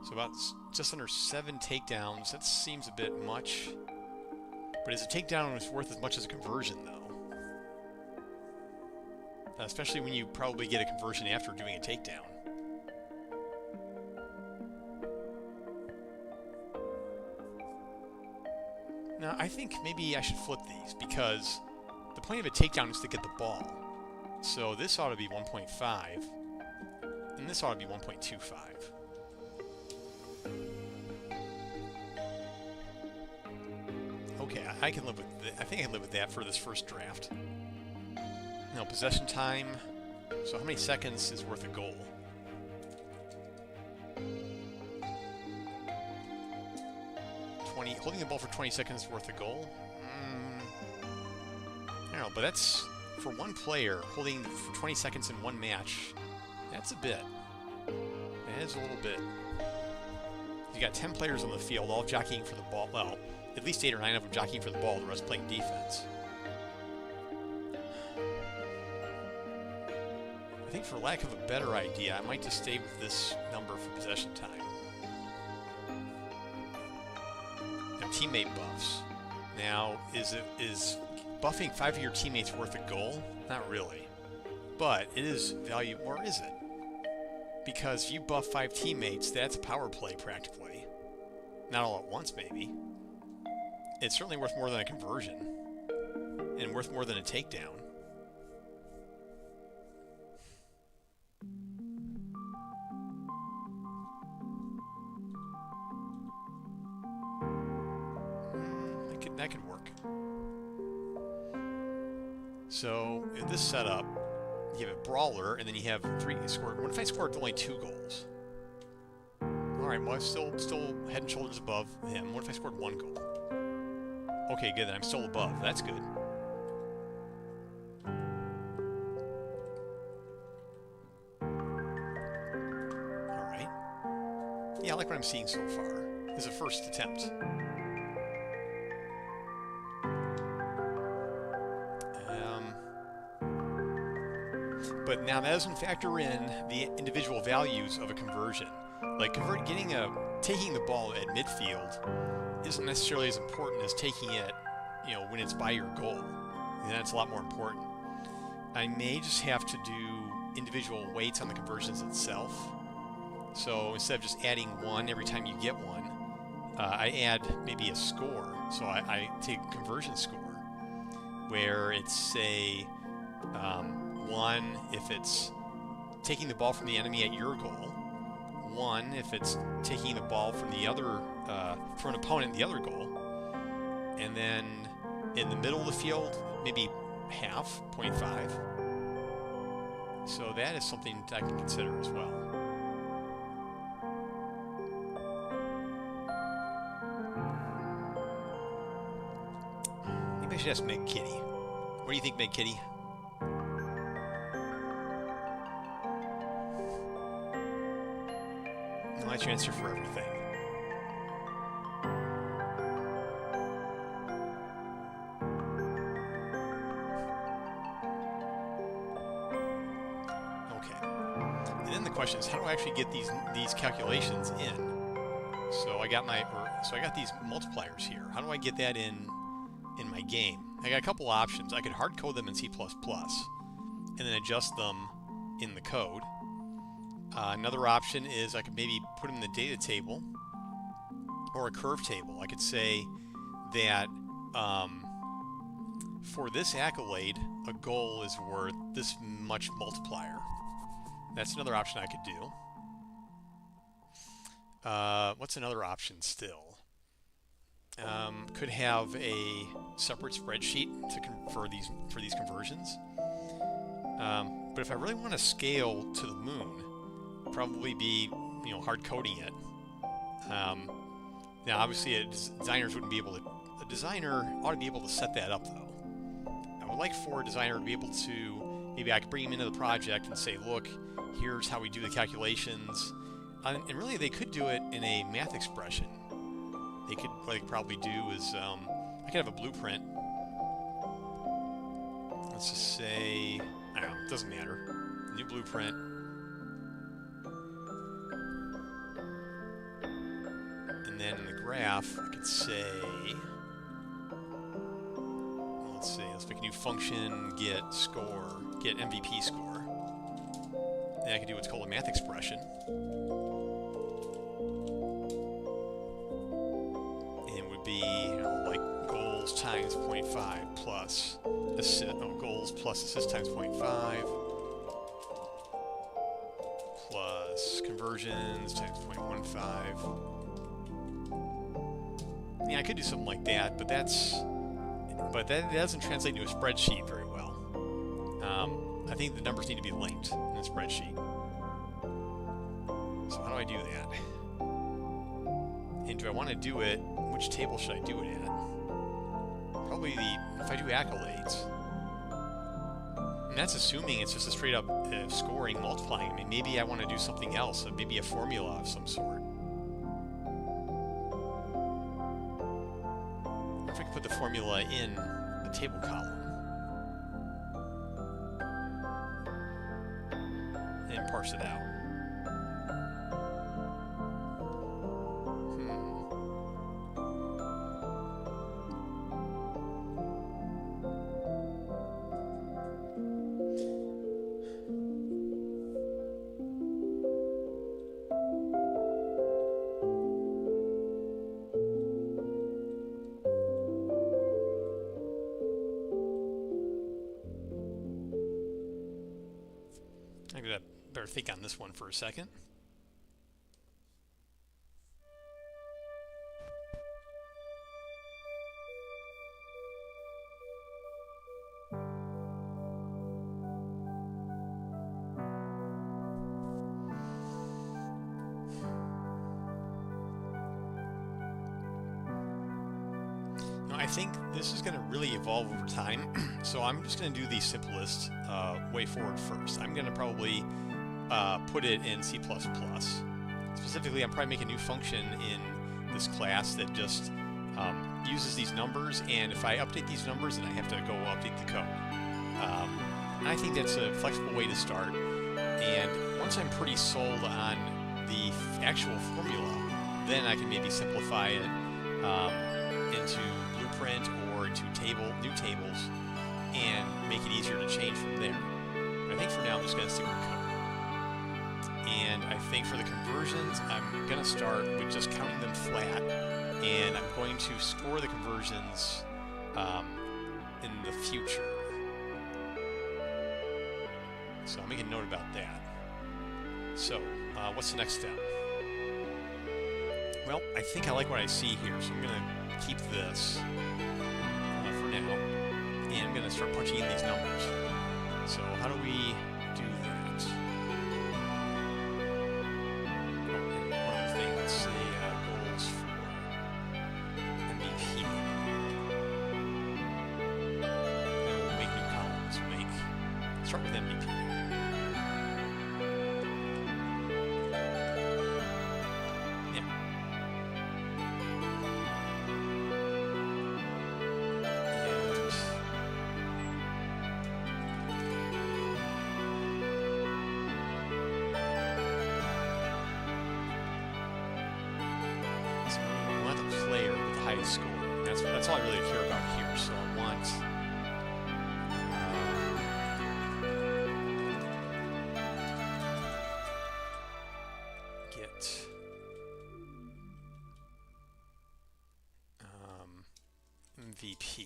S1: So about just under 7 takedowns. That seems a bit much. But is a takedown worth as much as a conversion, though? Especially when you probably get a conversion after doing a takedown. Now, I think maybe I should flip these, because the point of a takedown is to get the ball. So this ought to be 1.5, and this ought to be 1.25. Okay, I can live with I think I can live with that for this first draft. Now, possession time. So how many seconds is worth a goal? holding the ball for 20 seconds is worth a goal? I don't know, but that's, for one player, holding for 20 seconds in one match, that's a bit. That is a little bit. You got 10 players on the field, all jockeying for the ball. Well, at least 8 or 9 of them jockeying for the ball, the rest playing defense. I think for lack of a better idea, I might just stay with this number for possession time. Now, teammate buffs. Now, is buffing 5 of your teammates worth a goal? Not really. But it is value, or is it? Because if you buff 5 teammates, that's a power play practically. Not all at once, maybe. It's certainly worth more than a conversion. And worth more than a takedown. That could work. So, in this setup, you have a brawler, and then you have 3 scored. What if I scored only 2 goals? Alright, well, I'm still head and shoulders above him. What if I scored 1 goal? Okay, good, then I'm still above. That's good. Alright. Yeah, I like what I'm seeing so far. This is a first attempt. But now that doesn't factor in the individual values of a conversion. Like taking the ball at midfield isn't necessarily as important as taking it, when it's by your goal. And that's a lot more important. I may just have to do individual weights on the conversions itself. So instead of just adding 1 every time you get one, I add maybe a score. So I take a conversion score where it's, say, 1 if it's taking the ball from the enemy at your goal, 1 if it's taking the ball from the other, from an opponent at the other goal, and then in the middle of the field, maybe half, 0.5. So that is something I can consider as well. Maybe I should ask Meg Kitty. What do you think, Meg Kitty? That's your answer for everything. Okay. And then the question is, how do I actually get these calculations in? So I got these multipliers here. How do I get that in my game? I got a couple options. I could hard code them in C++ and then adjust them in the code. Another option is I could maybe put them in the data table or a curve table. I could say that for this accolade, a goal is worth this much multiplier. That's another option I could do. What's another option still? Could have a separate spreadsheet for these conversions. But if I really want to scale to the moon, probably be hard coding it. Now obviously designers wouldn't be able to. A designer ought to be able to set that up though. I would like for a designer to be able to, maybe I could bring him into the project and say, look, here's how we do the calculations, and really they could do it in a math expression. What they could probably do is I could have a blueprint. Let's just say, I don't know, it doesn't matter. New blueprint. And then in the graph, I could say, let's make a new function, get MVP score. Then I could do what's called a math expression. And it would be, like goals times 0.5 plus goals plus assist times 0.5 plus conversions times 0.15. Yeah, I could do something like that, but that doesn't translate into a spreadsheet very well. I think the numbers need to be linked in a spreadsheet. So how do I do that? And do I want to do it? Which table should I do it at? Probably if I do accolades. And that's assuming it's just a straight up scoring, multiplying. I mean, maybe I want to do something else, maybe a formula of some sort. Or if I could put the formula in the table column. And parse it out. I'm gonna better think on this one for a second. I think this is going to really evolve over time, so I'm just going to do the simplest way forward first. I'm going to probably put it in C++. Specifically, I'm probably make a new function in this class that just uses these numbers, and if I update these numbers, then I have to go update the code. And I think that's a flexible way to start, and once I'm pretty sold on the actual formula, then I can maybe simplify it into Blueprint or into new tables and make it easier to change from there. But I think for now I'm just going to stick with code. And I think for the conversions, I'm going to start with just counting them flat, and I'm going to store the conversions in the future. So I'll make a note about that. So what's the next step? Well, I think I like what I see here, so I'm going to keep this for now, and I'm going to start punching in these numbers. So how do we do that? Oh, and one other thing, let's say goals for MVP. And we'll make new columns. Start with MVP. Score. That's all I really care about here. So I want get MVP.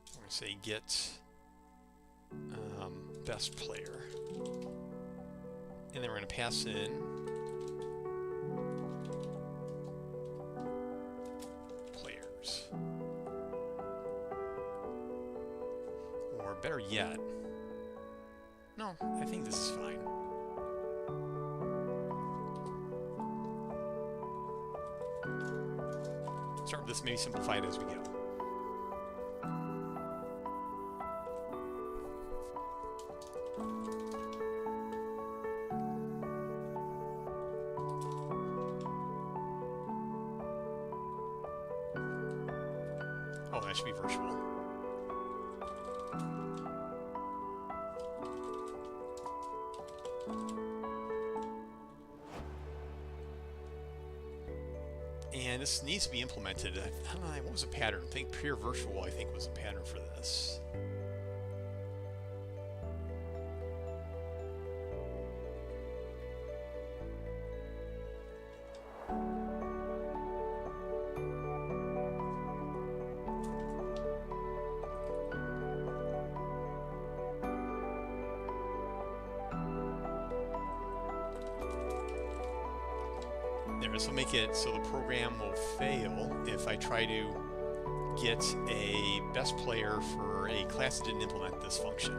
S1: I'm going to say get best player, and then we're going to pass in better yet. No, I think this is fine. Start with this, maybe simplify it as we go. Oh, that should be virtual. And this needs to be implemented. I don't know, what was the pattern? I think pure virtual, I think, was the pattern for this. This will make it so the program will fail if I try to get a best player for a class that didn't implement this function.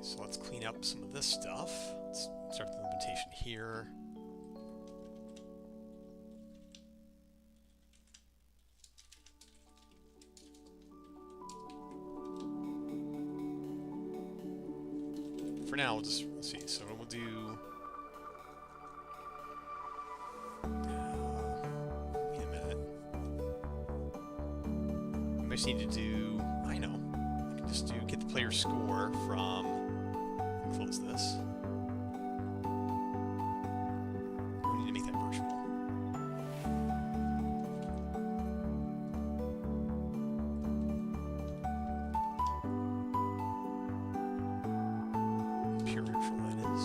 S1: So let's clean up some of this stuff. Let's start the implementation here. For now, we'll just, let's see, so we'll do... wait a minute. We just need to do, I know, we can just do get the player score from, close this. We need to make that virtual. Pure virtual, that is.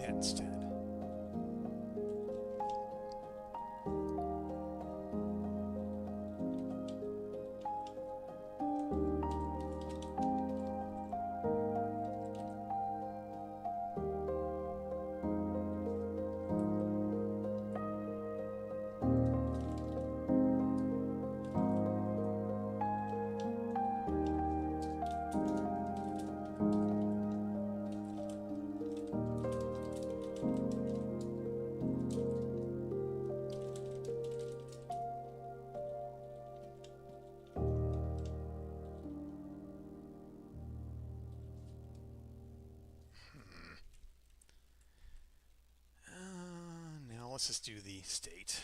S1: Instead. Now let's just do the state.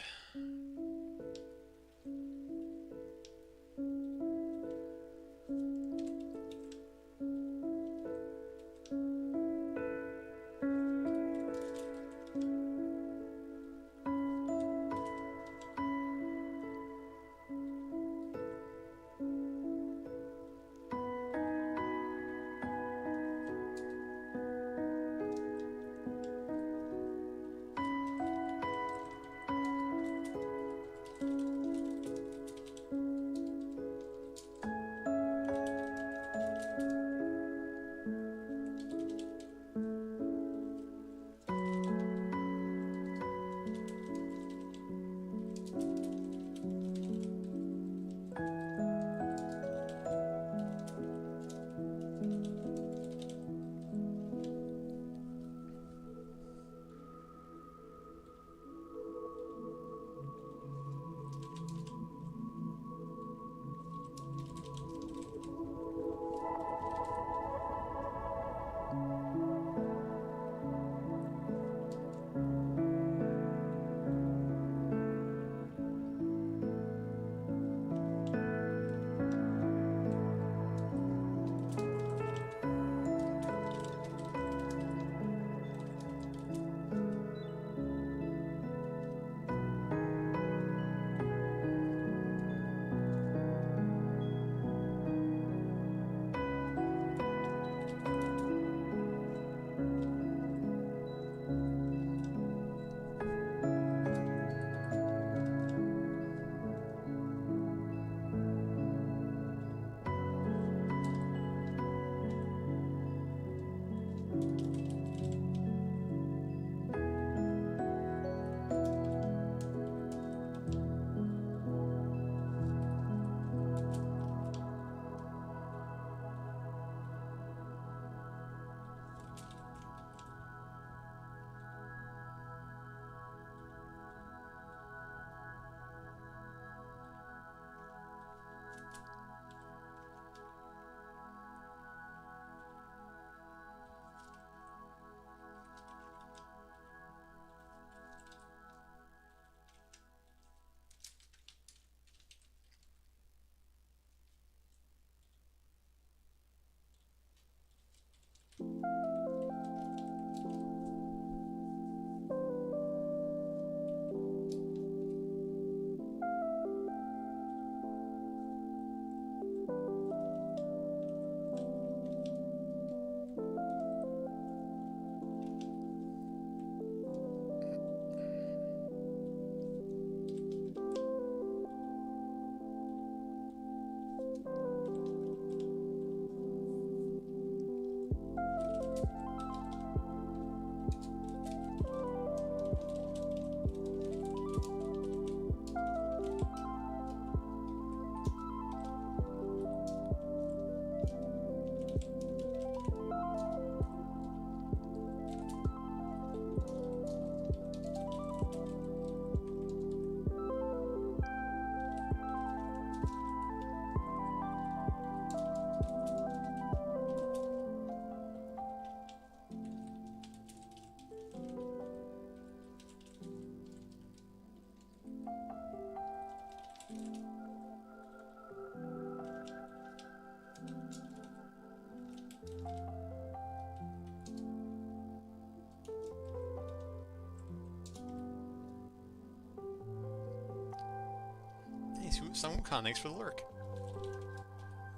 S1: Hey, Sun Wukong, thanks for the lurk.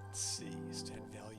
S1: Let's see, stat value.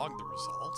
S1: log the result.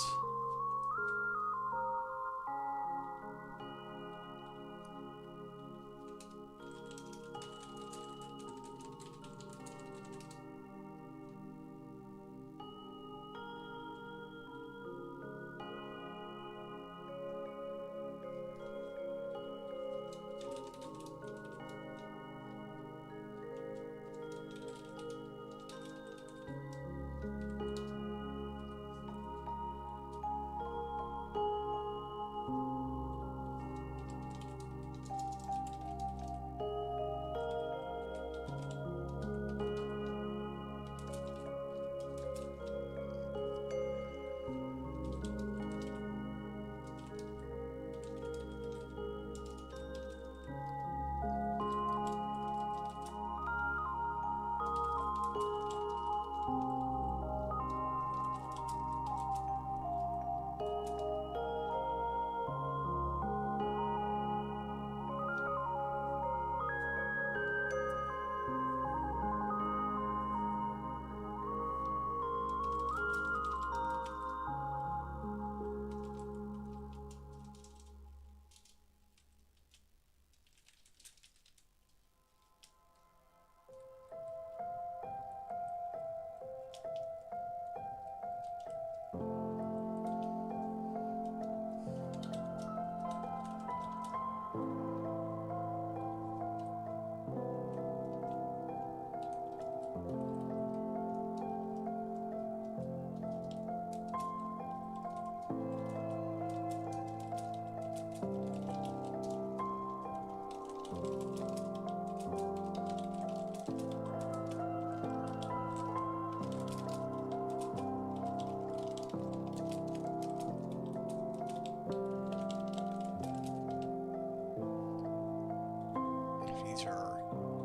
S1: These are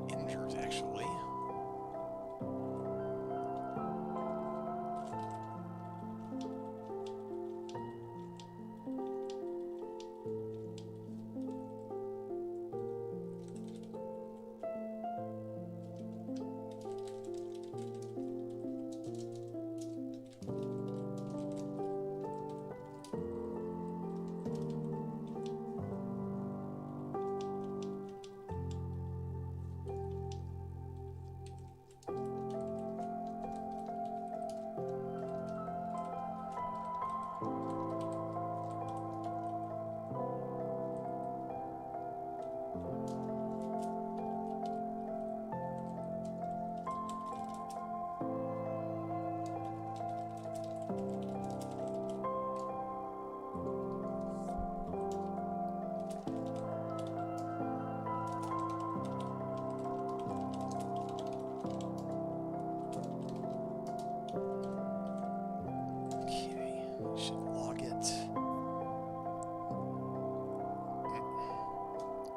S1: integers, actually.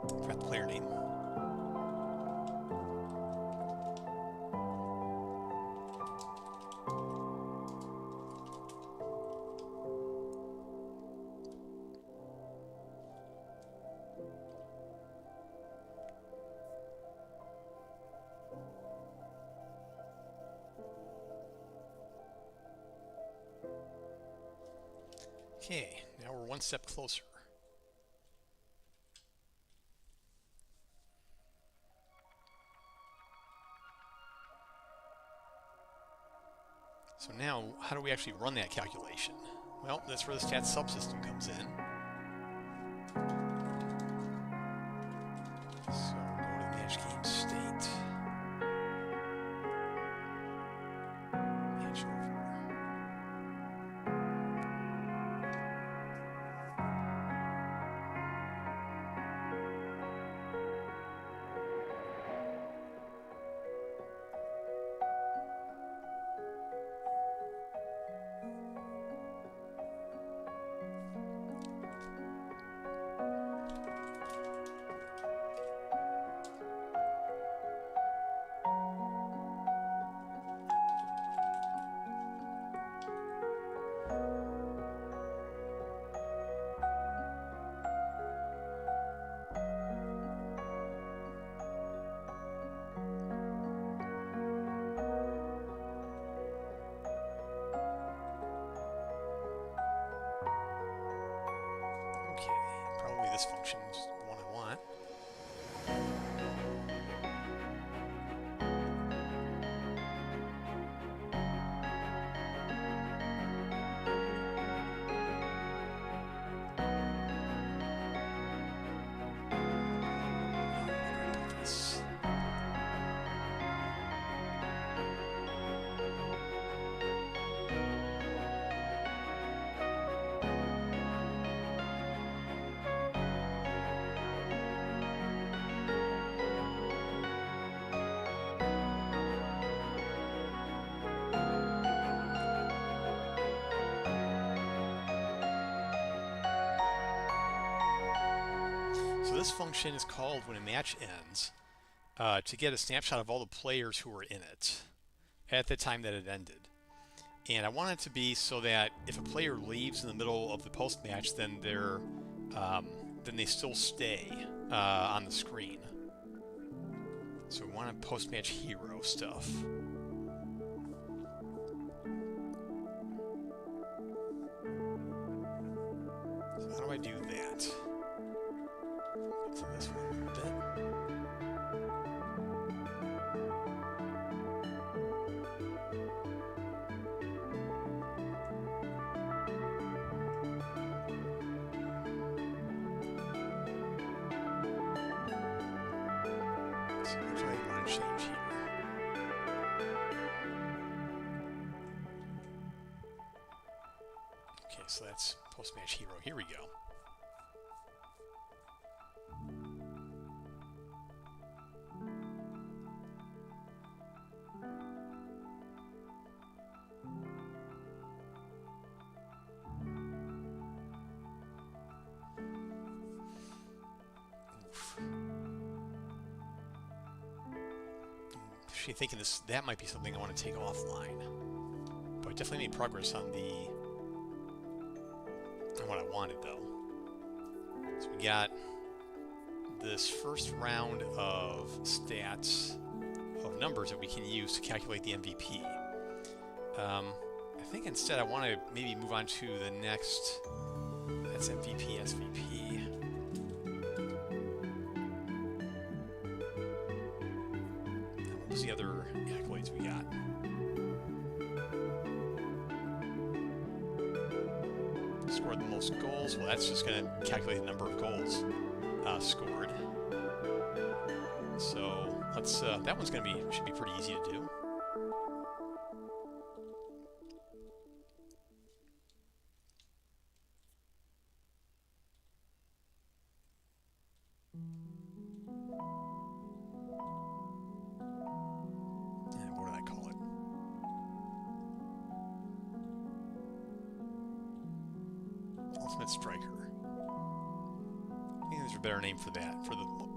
S1: Forgot the player name. Okay, now we're one step closer. So now, how do we actually run that calculation? Well, that's where the stats subsystem comes in. So go to the match game state. Match over. this function is the one I want. So this function is called when a match ends to get a snapshot of all the players who were in it at the time that it ended. And I want it to be so that if a player leaves in the middle of the post-match, then then they still stay on the screen. So we want a post-match hero stuff. So how do I do that? To this one a bit. So what do I want to change here? Okay, so that's post-match hero. Here we go. Actually thinking that might be something I want to take offline, but I definitely made progress on what I wanted though. So we got this first round of stats of numbers that we can use to calculate the MVP. I think instead I want to maybe move on to the next. That's MVP, SVP. What was the other accolades we got? Scored the most goals. Well, that's just going to calculate the number of goals scored. So let's. That one's going to should be pretty easy to do. Ultimate Striker. I think there's a better name for that.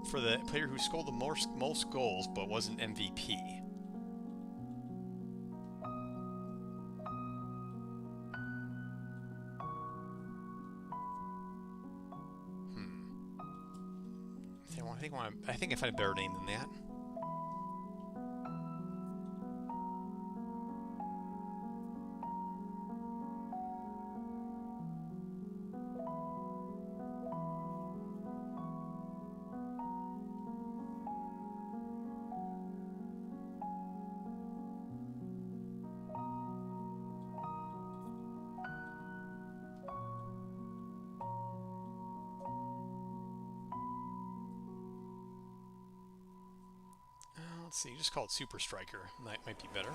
S1: For the player who scored the most goals but wasn't MVP. I think I find a better name than that. Let's see, just call it Super Striker. That might be better.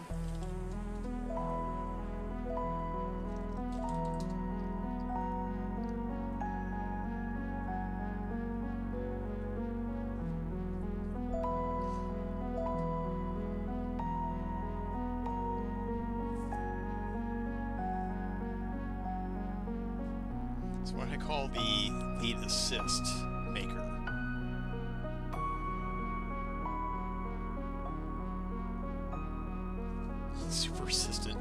S1: So what do I call the lead assist maker? Super assistant.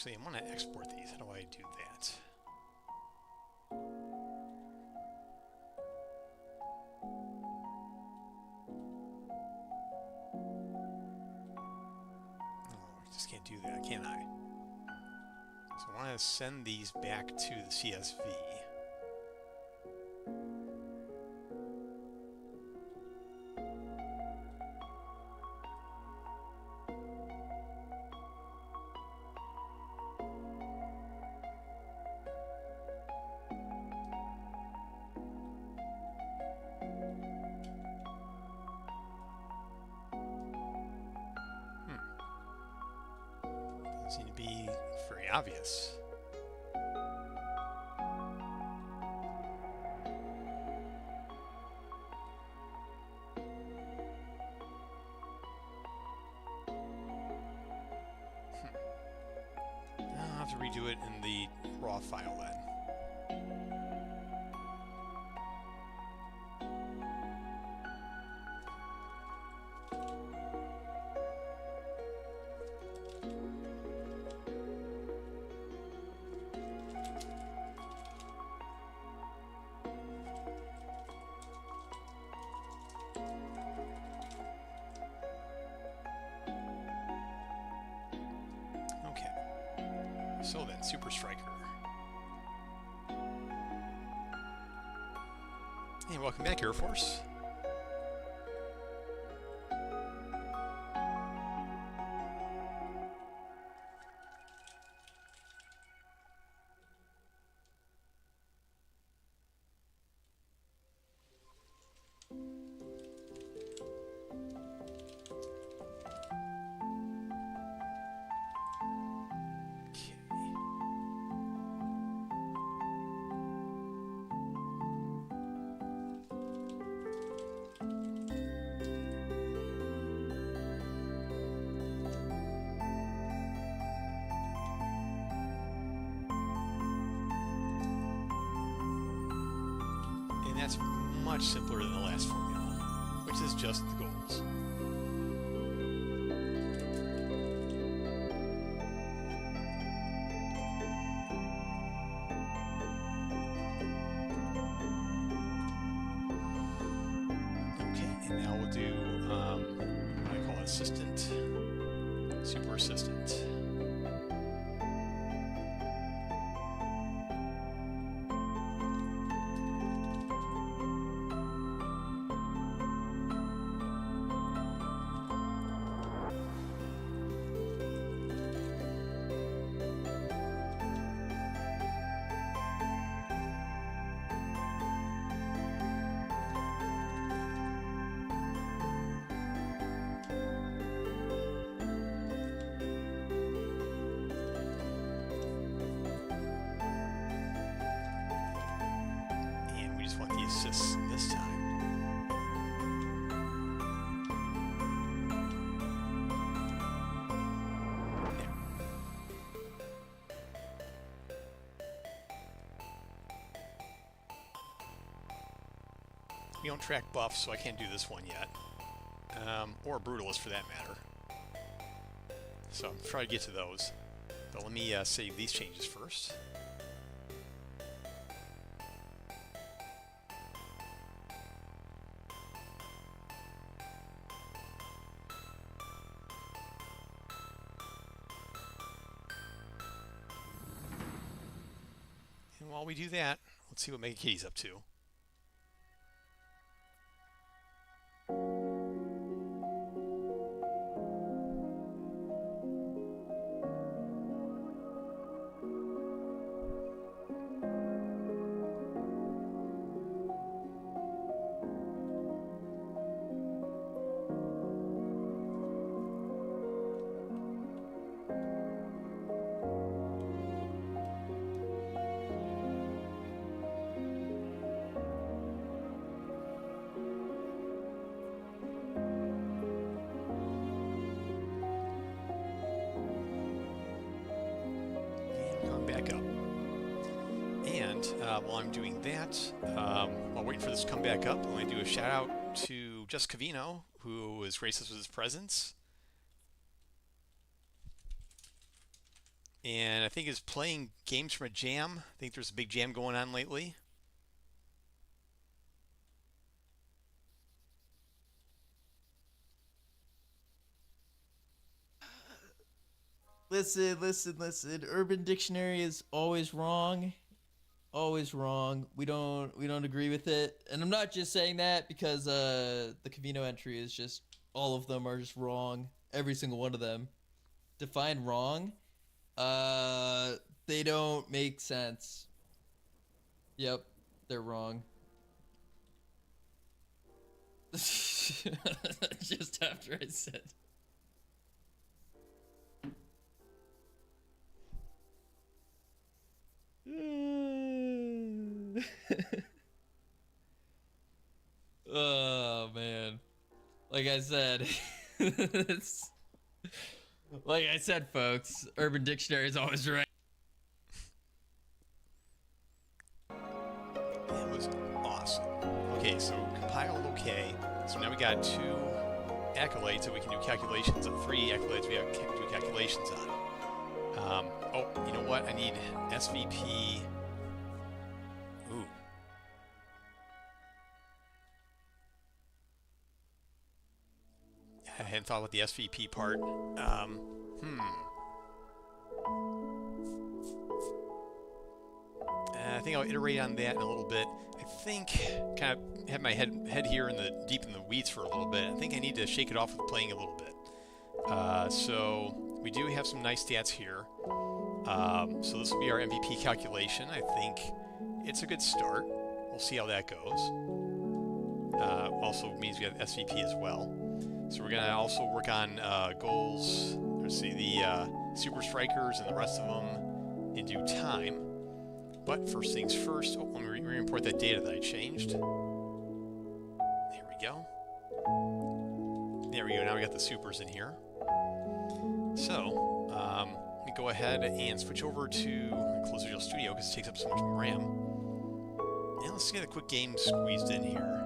S1: Actually, I want to export these. How do I do that? Oh, I just can't do that, can I? So I want to send these back to the CSV. Doesn't seem to be very obvious. I'll have to redo it in the raw file then. So then, Super Striker. Hey, welcome back, Air Force. And that's much simpler than the last formula, which is just the goals. Okay, and now we'll do what I call assistant, super assistant. Want the assists this time. There. We don't track buffs, so I can't do this one yet. Or brutalist for that matter. So I'm trying to get to those. But let me save these changes first. And while we do that, let's see what Mega Kitty's up to. Back up. And while I'm doing that, while waiting for this to come back up, I'm going to do a shout out to Jessica Vino, who has graced us with his presence. and I think is playing games from a jam. I think there's a big jam going on lately.
S3: Listen. Urban Dictionary is always wrong. Always wrong. We don't agree with it. And I'm not just saying that because the Cavino entry is just all of them are just wrong. Every single one of them. Define wrong. They don't make sense. Yep, they're wrong. Just after I said. Oh man. Like I said, like I said, folks, Urban Dictionary is always right.
S1: That was awesome. Okay, so compiled okay. So now we got 2 accolades that we can do calculations on. 3 accolades we have to do calculations on. Oh, you know what? I need SVP. Ooh. I hadn't thought about the SVP part. I think I'll iterate on that in a little bit. I think, kind of have my head here in the deep in the weeds for a little bit. I think I need to shake it off with playing a little bit. So we do have some nice stats here. So this will be our MVP calculation. I think it's a good start. We'll see how that goes. Also means we have SVP as well. So we're gonna also work on goals. Let's see the super strikers and the rest of them in due time. But first things first. Oh, let me re-import that data that I changed. There we go. There we go. Now we got the supers in here. So let me go ahead and switch over to close Visual Studio because it takes up so much RAM. And let's get a quick game squeezed in here.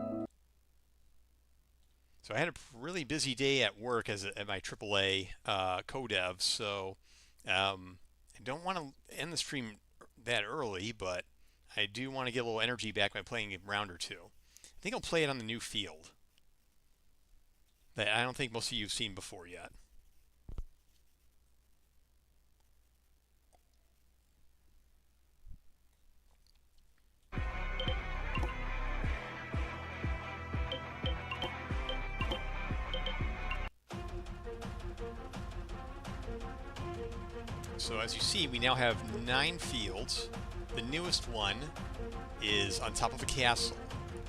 S1: So I had a really busy day at work at my AAA co-dev, so I don't want to end the stream that early, but I do want to get a little energy back by playing a round or 2. I think I'll play it on the new field that I don't think most of you have seen before yet. So as you see, we now have 9 fields. The newest one is on top of a castle,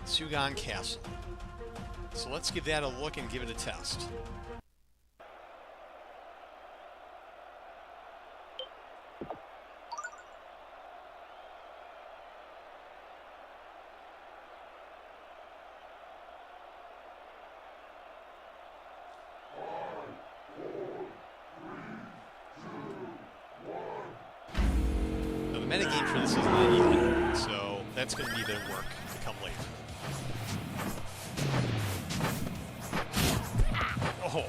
S1: Sugan Castle. So let's give that a look and give it a test. Metagame for this isn't that easy, so that's going to be the work to come later. Oh!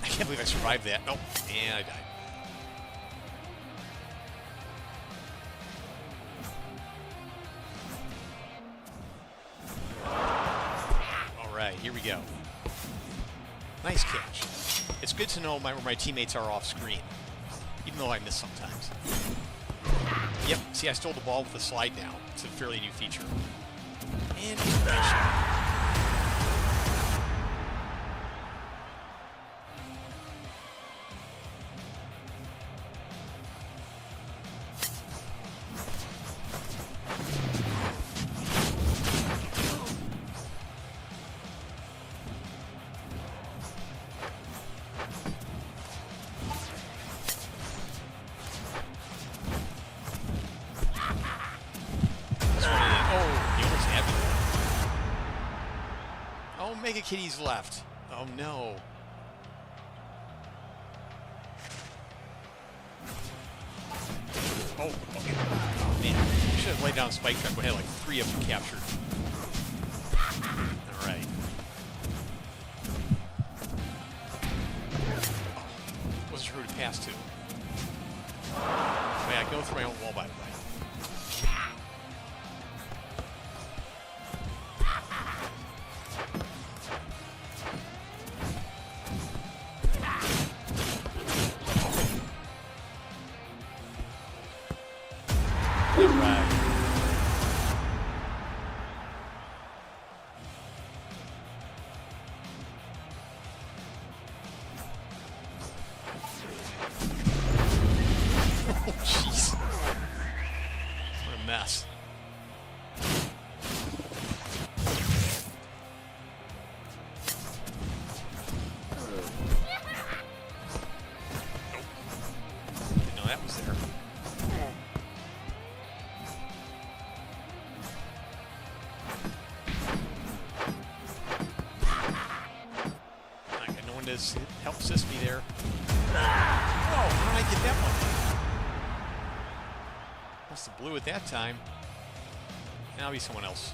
S1: I can't believe I survived that. Nope, and I died. Alright, here we go. Nice catch. It's good to know where my teammates are off screen, even though I miss sometimes. Yep, see I stole the ball with the slide now. It's a fairly new feature. And nice shot. Mega Kitty's left. Oh no. Oh, okay. Oh, man. I should have laid down Spike Trap. We had like 3 of them captured. Alright. go through my own wall, by the way. Alright. Oh, jeez. What a mess. Nope. Didn't know that was there. I got no one to help assist me there. Oh, how did I get that one? Must have blew it that time. Now it'll be someone else.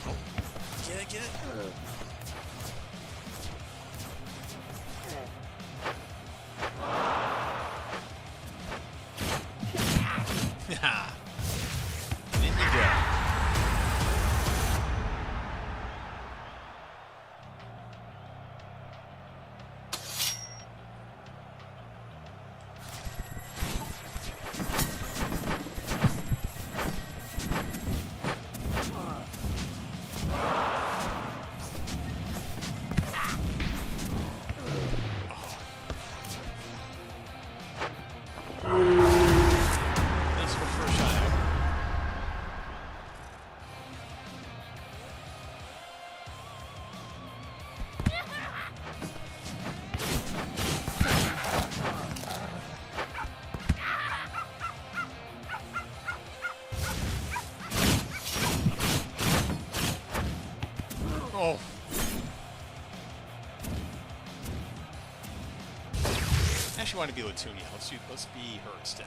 S1: Oh, get it. And in you go. Let's go for a shot out. Oh. I actually want to be Latunia. Let's be her instead.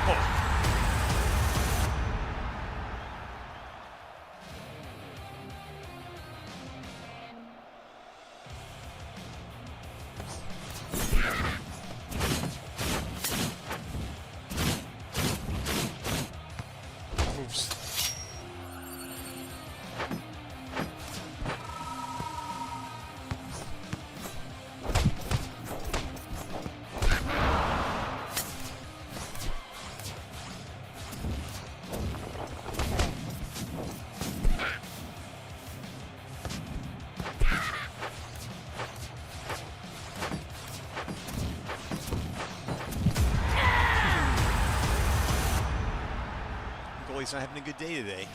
S1: Oh. Oops. Goalie's not having a good day today.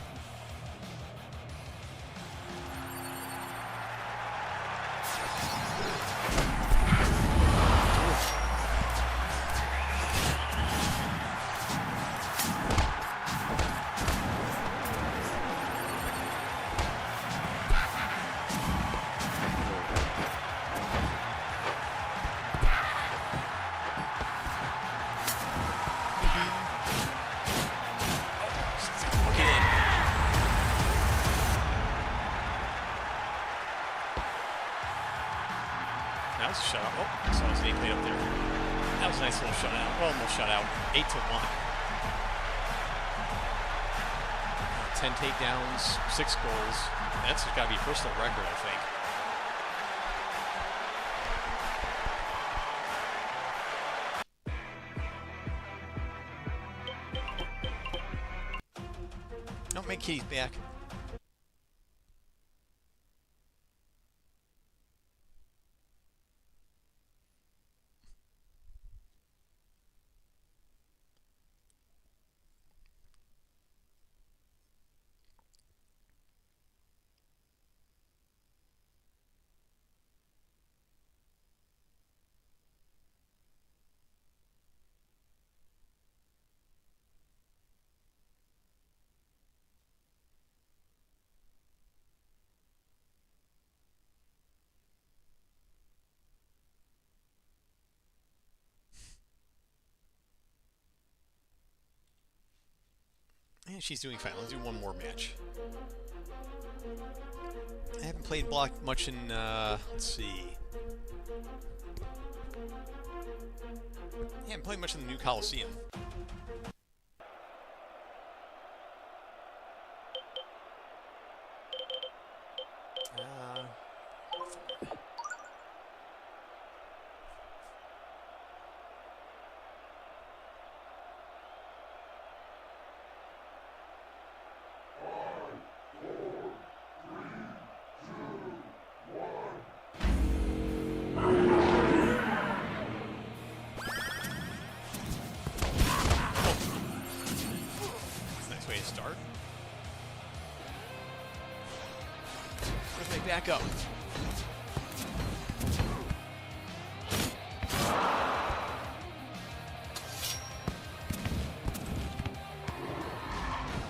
S1: That was a shutout. Oh, I saw his name plate up there. That was a nice little shutout. Well, almost shutout. 8-1. 10 takedowns, 6 goals. That's got to be a personal record, I think. Don't make Kitty's back. she's doing fine. Let's do one more match. I haven't played block much in, let's see. I haven't played much in the new Coliseum. Way to start. Where's my backup?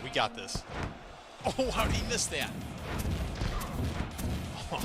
S1: We got this. Oh, how did he miss that? Oh.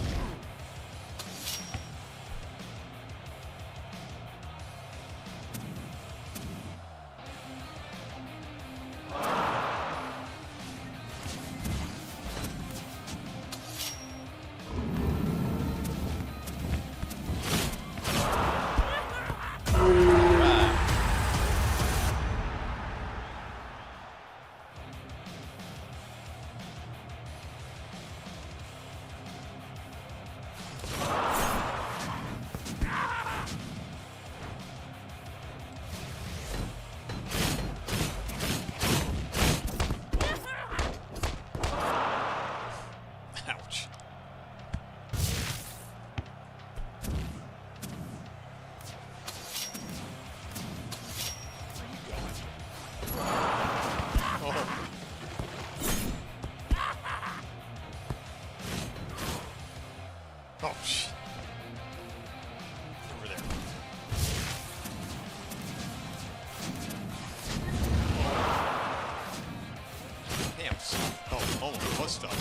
S1: Ouch. Where are you going? Oh. Oh, shit. Over there. Damn. Oh, what stuff?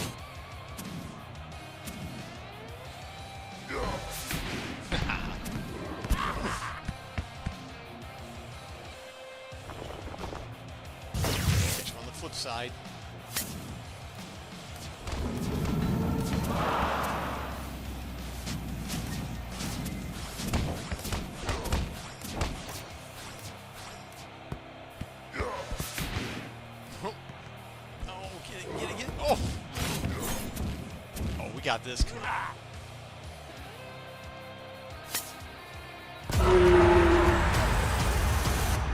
S1: On the flip side. Oh, get it. Oh! Oh, we got this. Come on.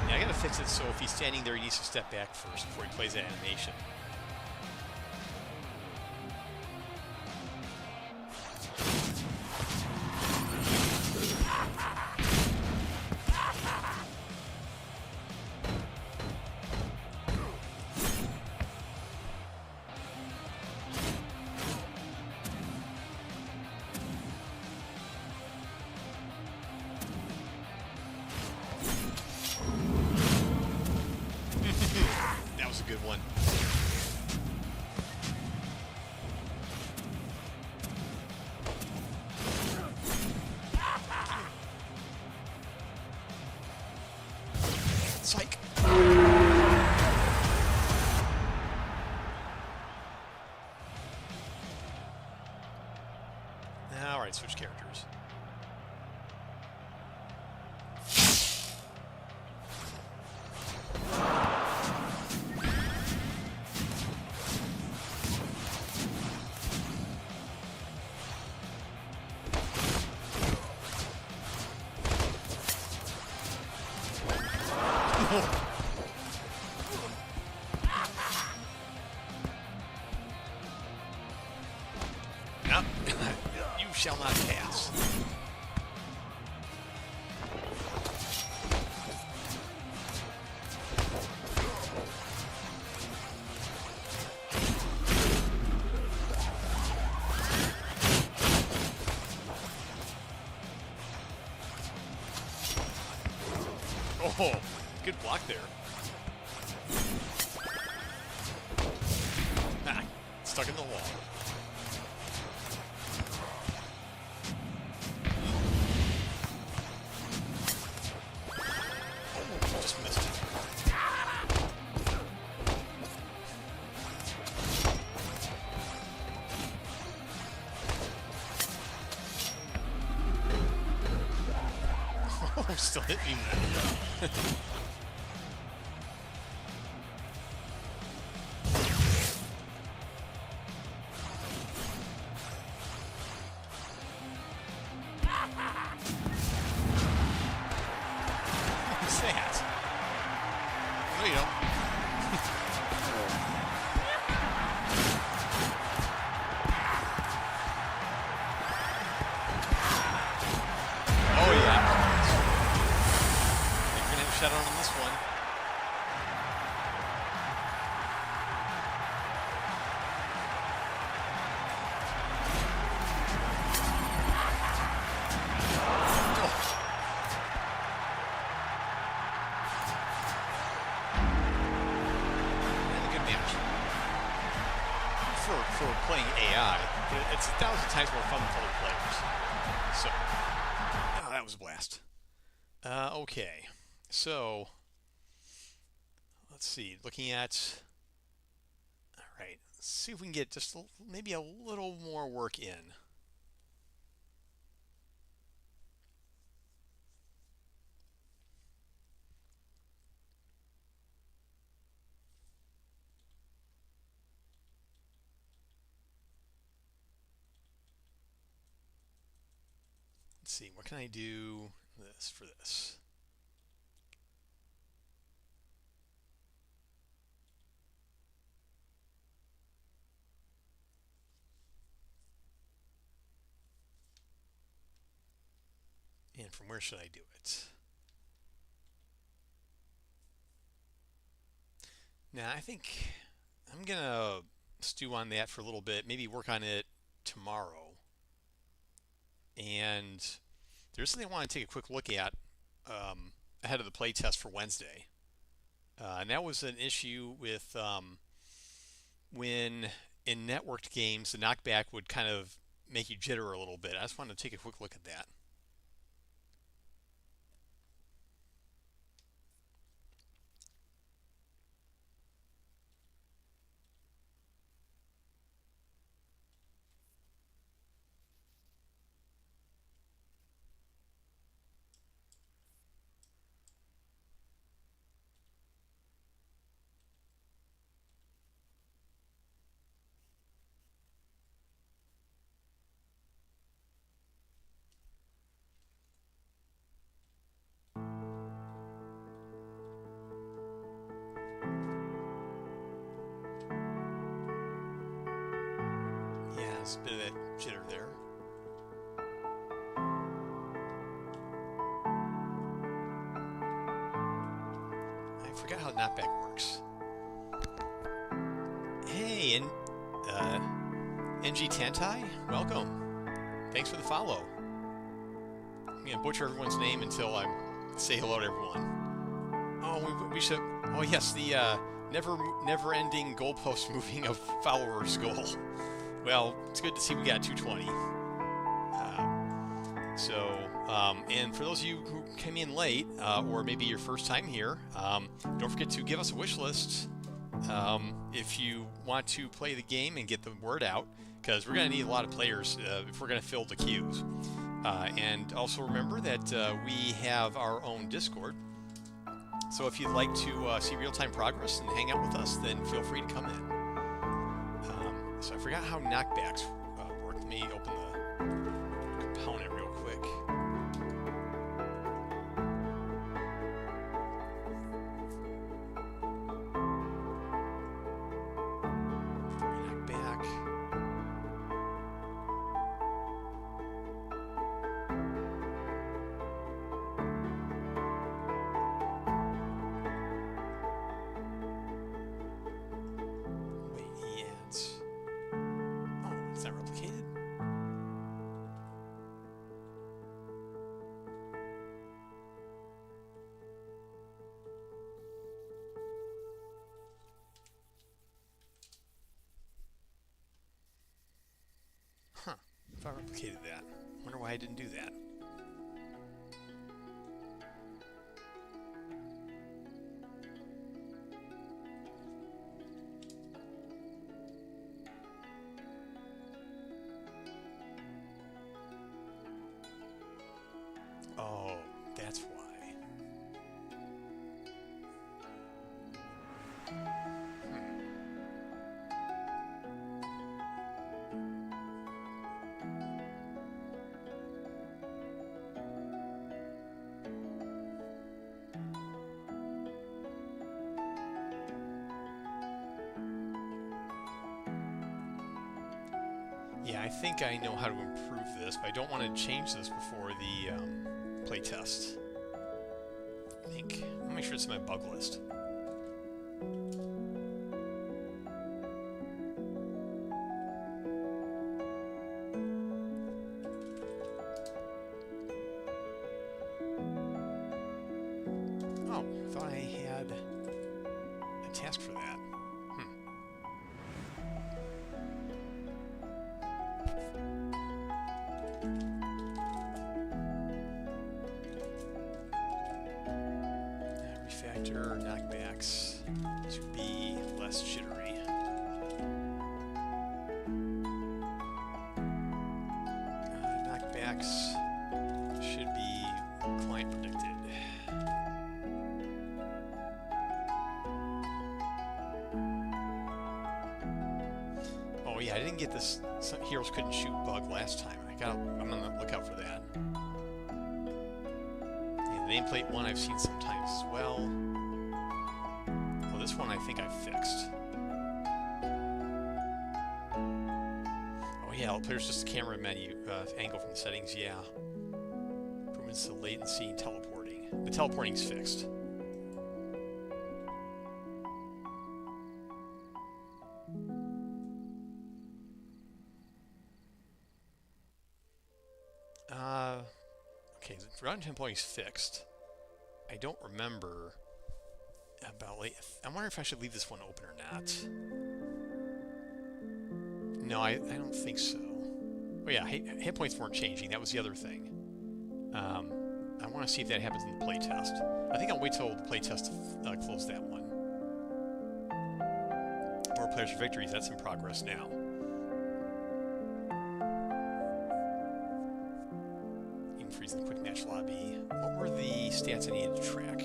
S1: Yeah, I gotta fix it so if he's standing there, he needs to step back first before he plays that animation. That was a good one. Psych. All right, switch characters. No, you shall not pass. Oh, good block there. Ah, stuck in the wall. Oh, just missed it. Still hit me. What's that? No, you don't. Oh, yeah. You're going to have a shot on this one. For playing AI, but it's 1,000 times more fun with other players. So, oh, that was a blast. Okay, so let's see. Looking at, all right. Let's see if we can get just maybe a little more work in. Let's see, what can I do this for this? And from where should I do it? Now, I think I'm going to stew on that for a little bit, maybe work on it tomorrow. And there's something I want to take a quick look at ahead of the play test for Wednesday. And that was an issue with when in networked games, the knockback would kind of make you jitter a little bit. I just wanted to take a quick look at that. A bit of that jitter there. I forgot how knockback works. Hey, NG Tantai, welcome. Thanks for the follow. I'm gonna butcher everyone's name until I say hello to everyone. Oh, we should. Oh yes, the never-ending goalpost moving of followers goal. Well, it's good to see we got 220. And for those of you who came in late, or maybe your first time here, don't forget to give us a wish list if you want to play the game and get the word out, because we're going to need a lot of players if we're going to fill the queues. And also remember that we have our own Discord. So if you'd like to see real-time progress and hang out with us, then feel free to come in. So I forgot how knockbacks work. Let me open the component real quick. Knockback. Huh, if I replicated that. Wonder why I didn't do that. Oh, that's why. Yeah, I think I know how to improve this, but I don't want to change this before the playtest. I think. I'll make sure it's in my bug list. Oh, I thought I had a task for that. Refactor knockbacks to be less jittery. Knockbacks should be client predicted. Oh yeah, I didn't get this. Some heroes couldn't shoot bug last time. I'm on the lookout for that. Yeah, nameplate one I've seen sometimes as well. Well, this one I think I've fixed. Oh yeah, all players just the camera menu angle from the settings. Yeah. Improvements to latency and teleporting. The teleporting's fixed. Okay, the round tempo is fixed. I don't remember about late. I wonder if I should leave this one open or not. No, I don't think so. Oh yeah, hit points weren't changing. That was the other thing. I want to see if that happens in the playtest. I think I'll wait till the playtest to close that one. 4 players for victories. That's in progress now. Freeze in the quick match lobby. What were the stats I needed to track?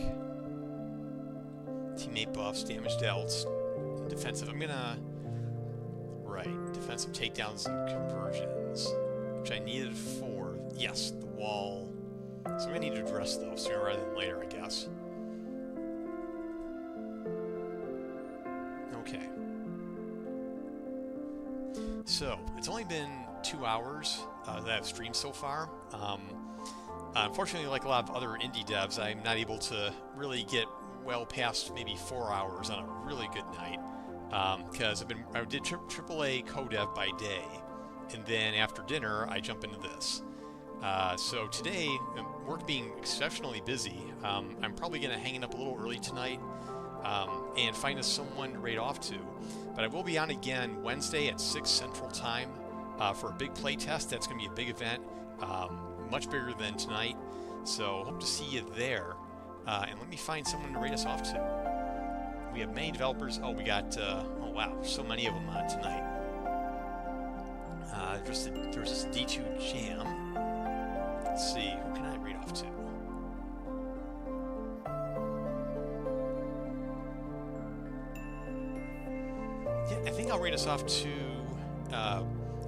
S1: Teammate buffs, damage dealt, defensive. I'm gonna... Right, defensive takedowns and conversions, which I needed for, yes, the wall. So I'm gonna need to address those sooner rather than later, I guess. Okay. So, it's only been 2 hours that I've streamed so far. Unfortunately, like a lot of other indie devs, I'm not able to really get well past maybe 4 hours on a really good night, because I did AAA co-dev by day, and then after dinner I jump into this. So today, work being exceptionally busy, I'm probably going to hang it up a little early tonight and find us someone to raid off to. But I will be on again Wednesday at 6 Central Time for a big play test. That's going to be a big event. Much bigger than tonight, so hope to see you there. And let me find someone to raid us off to. We have many developers. Oh, we got, oh wow, so many of them on tonight. There's this D2 Jam. Let's see, who can I raid off to? Yeah, I think I'll raid us off to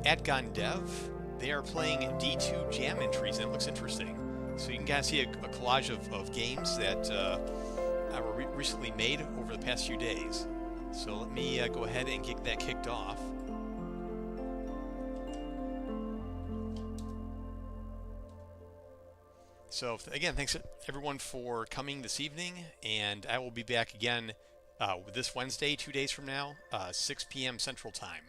S1: Adgon Dev. They are playing D2 Jam entries, and it looks interesting. So you can kind of see a collage of games that were recently made over the past few days. So let me go ahead and get that kicked off. So again, thanks everyone for coming this evening, and I will be back again this Wednesday, 2 days from now, 6 p.m. Central Time.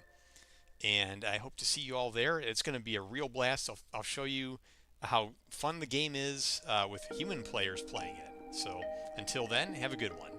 S1: And I hope to see you all there. It's going to be a real blast. I'll show you how fun the game is with human players playing it. So until then, have a good one.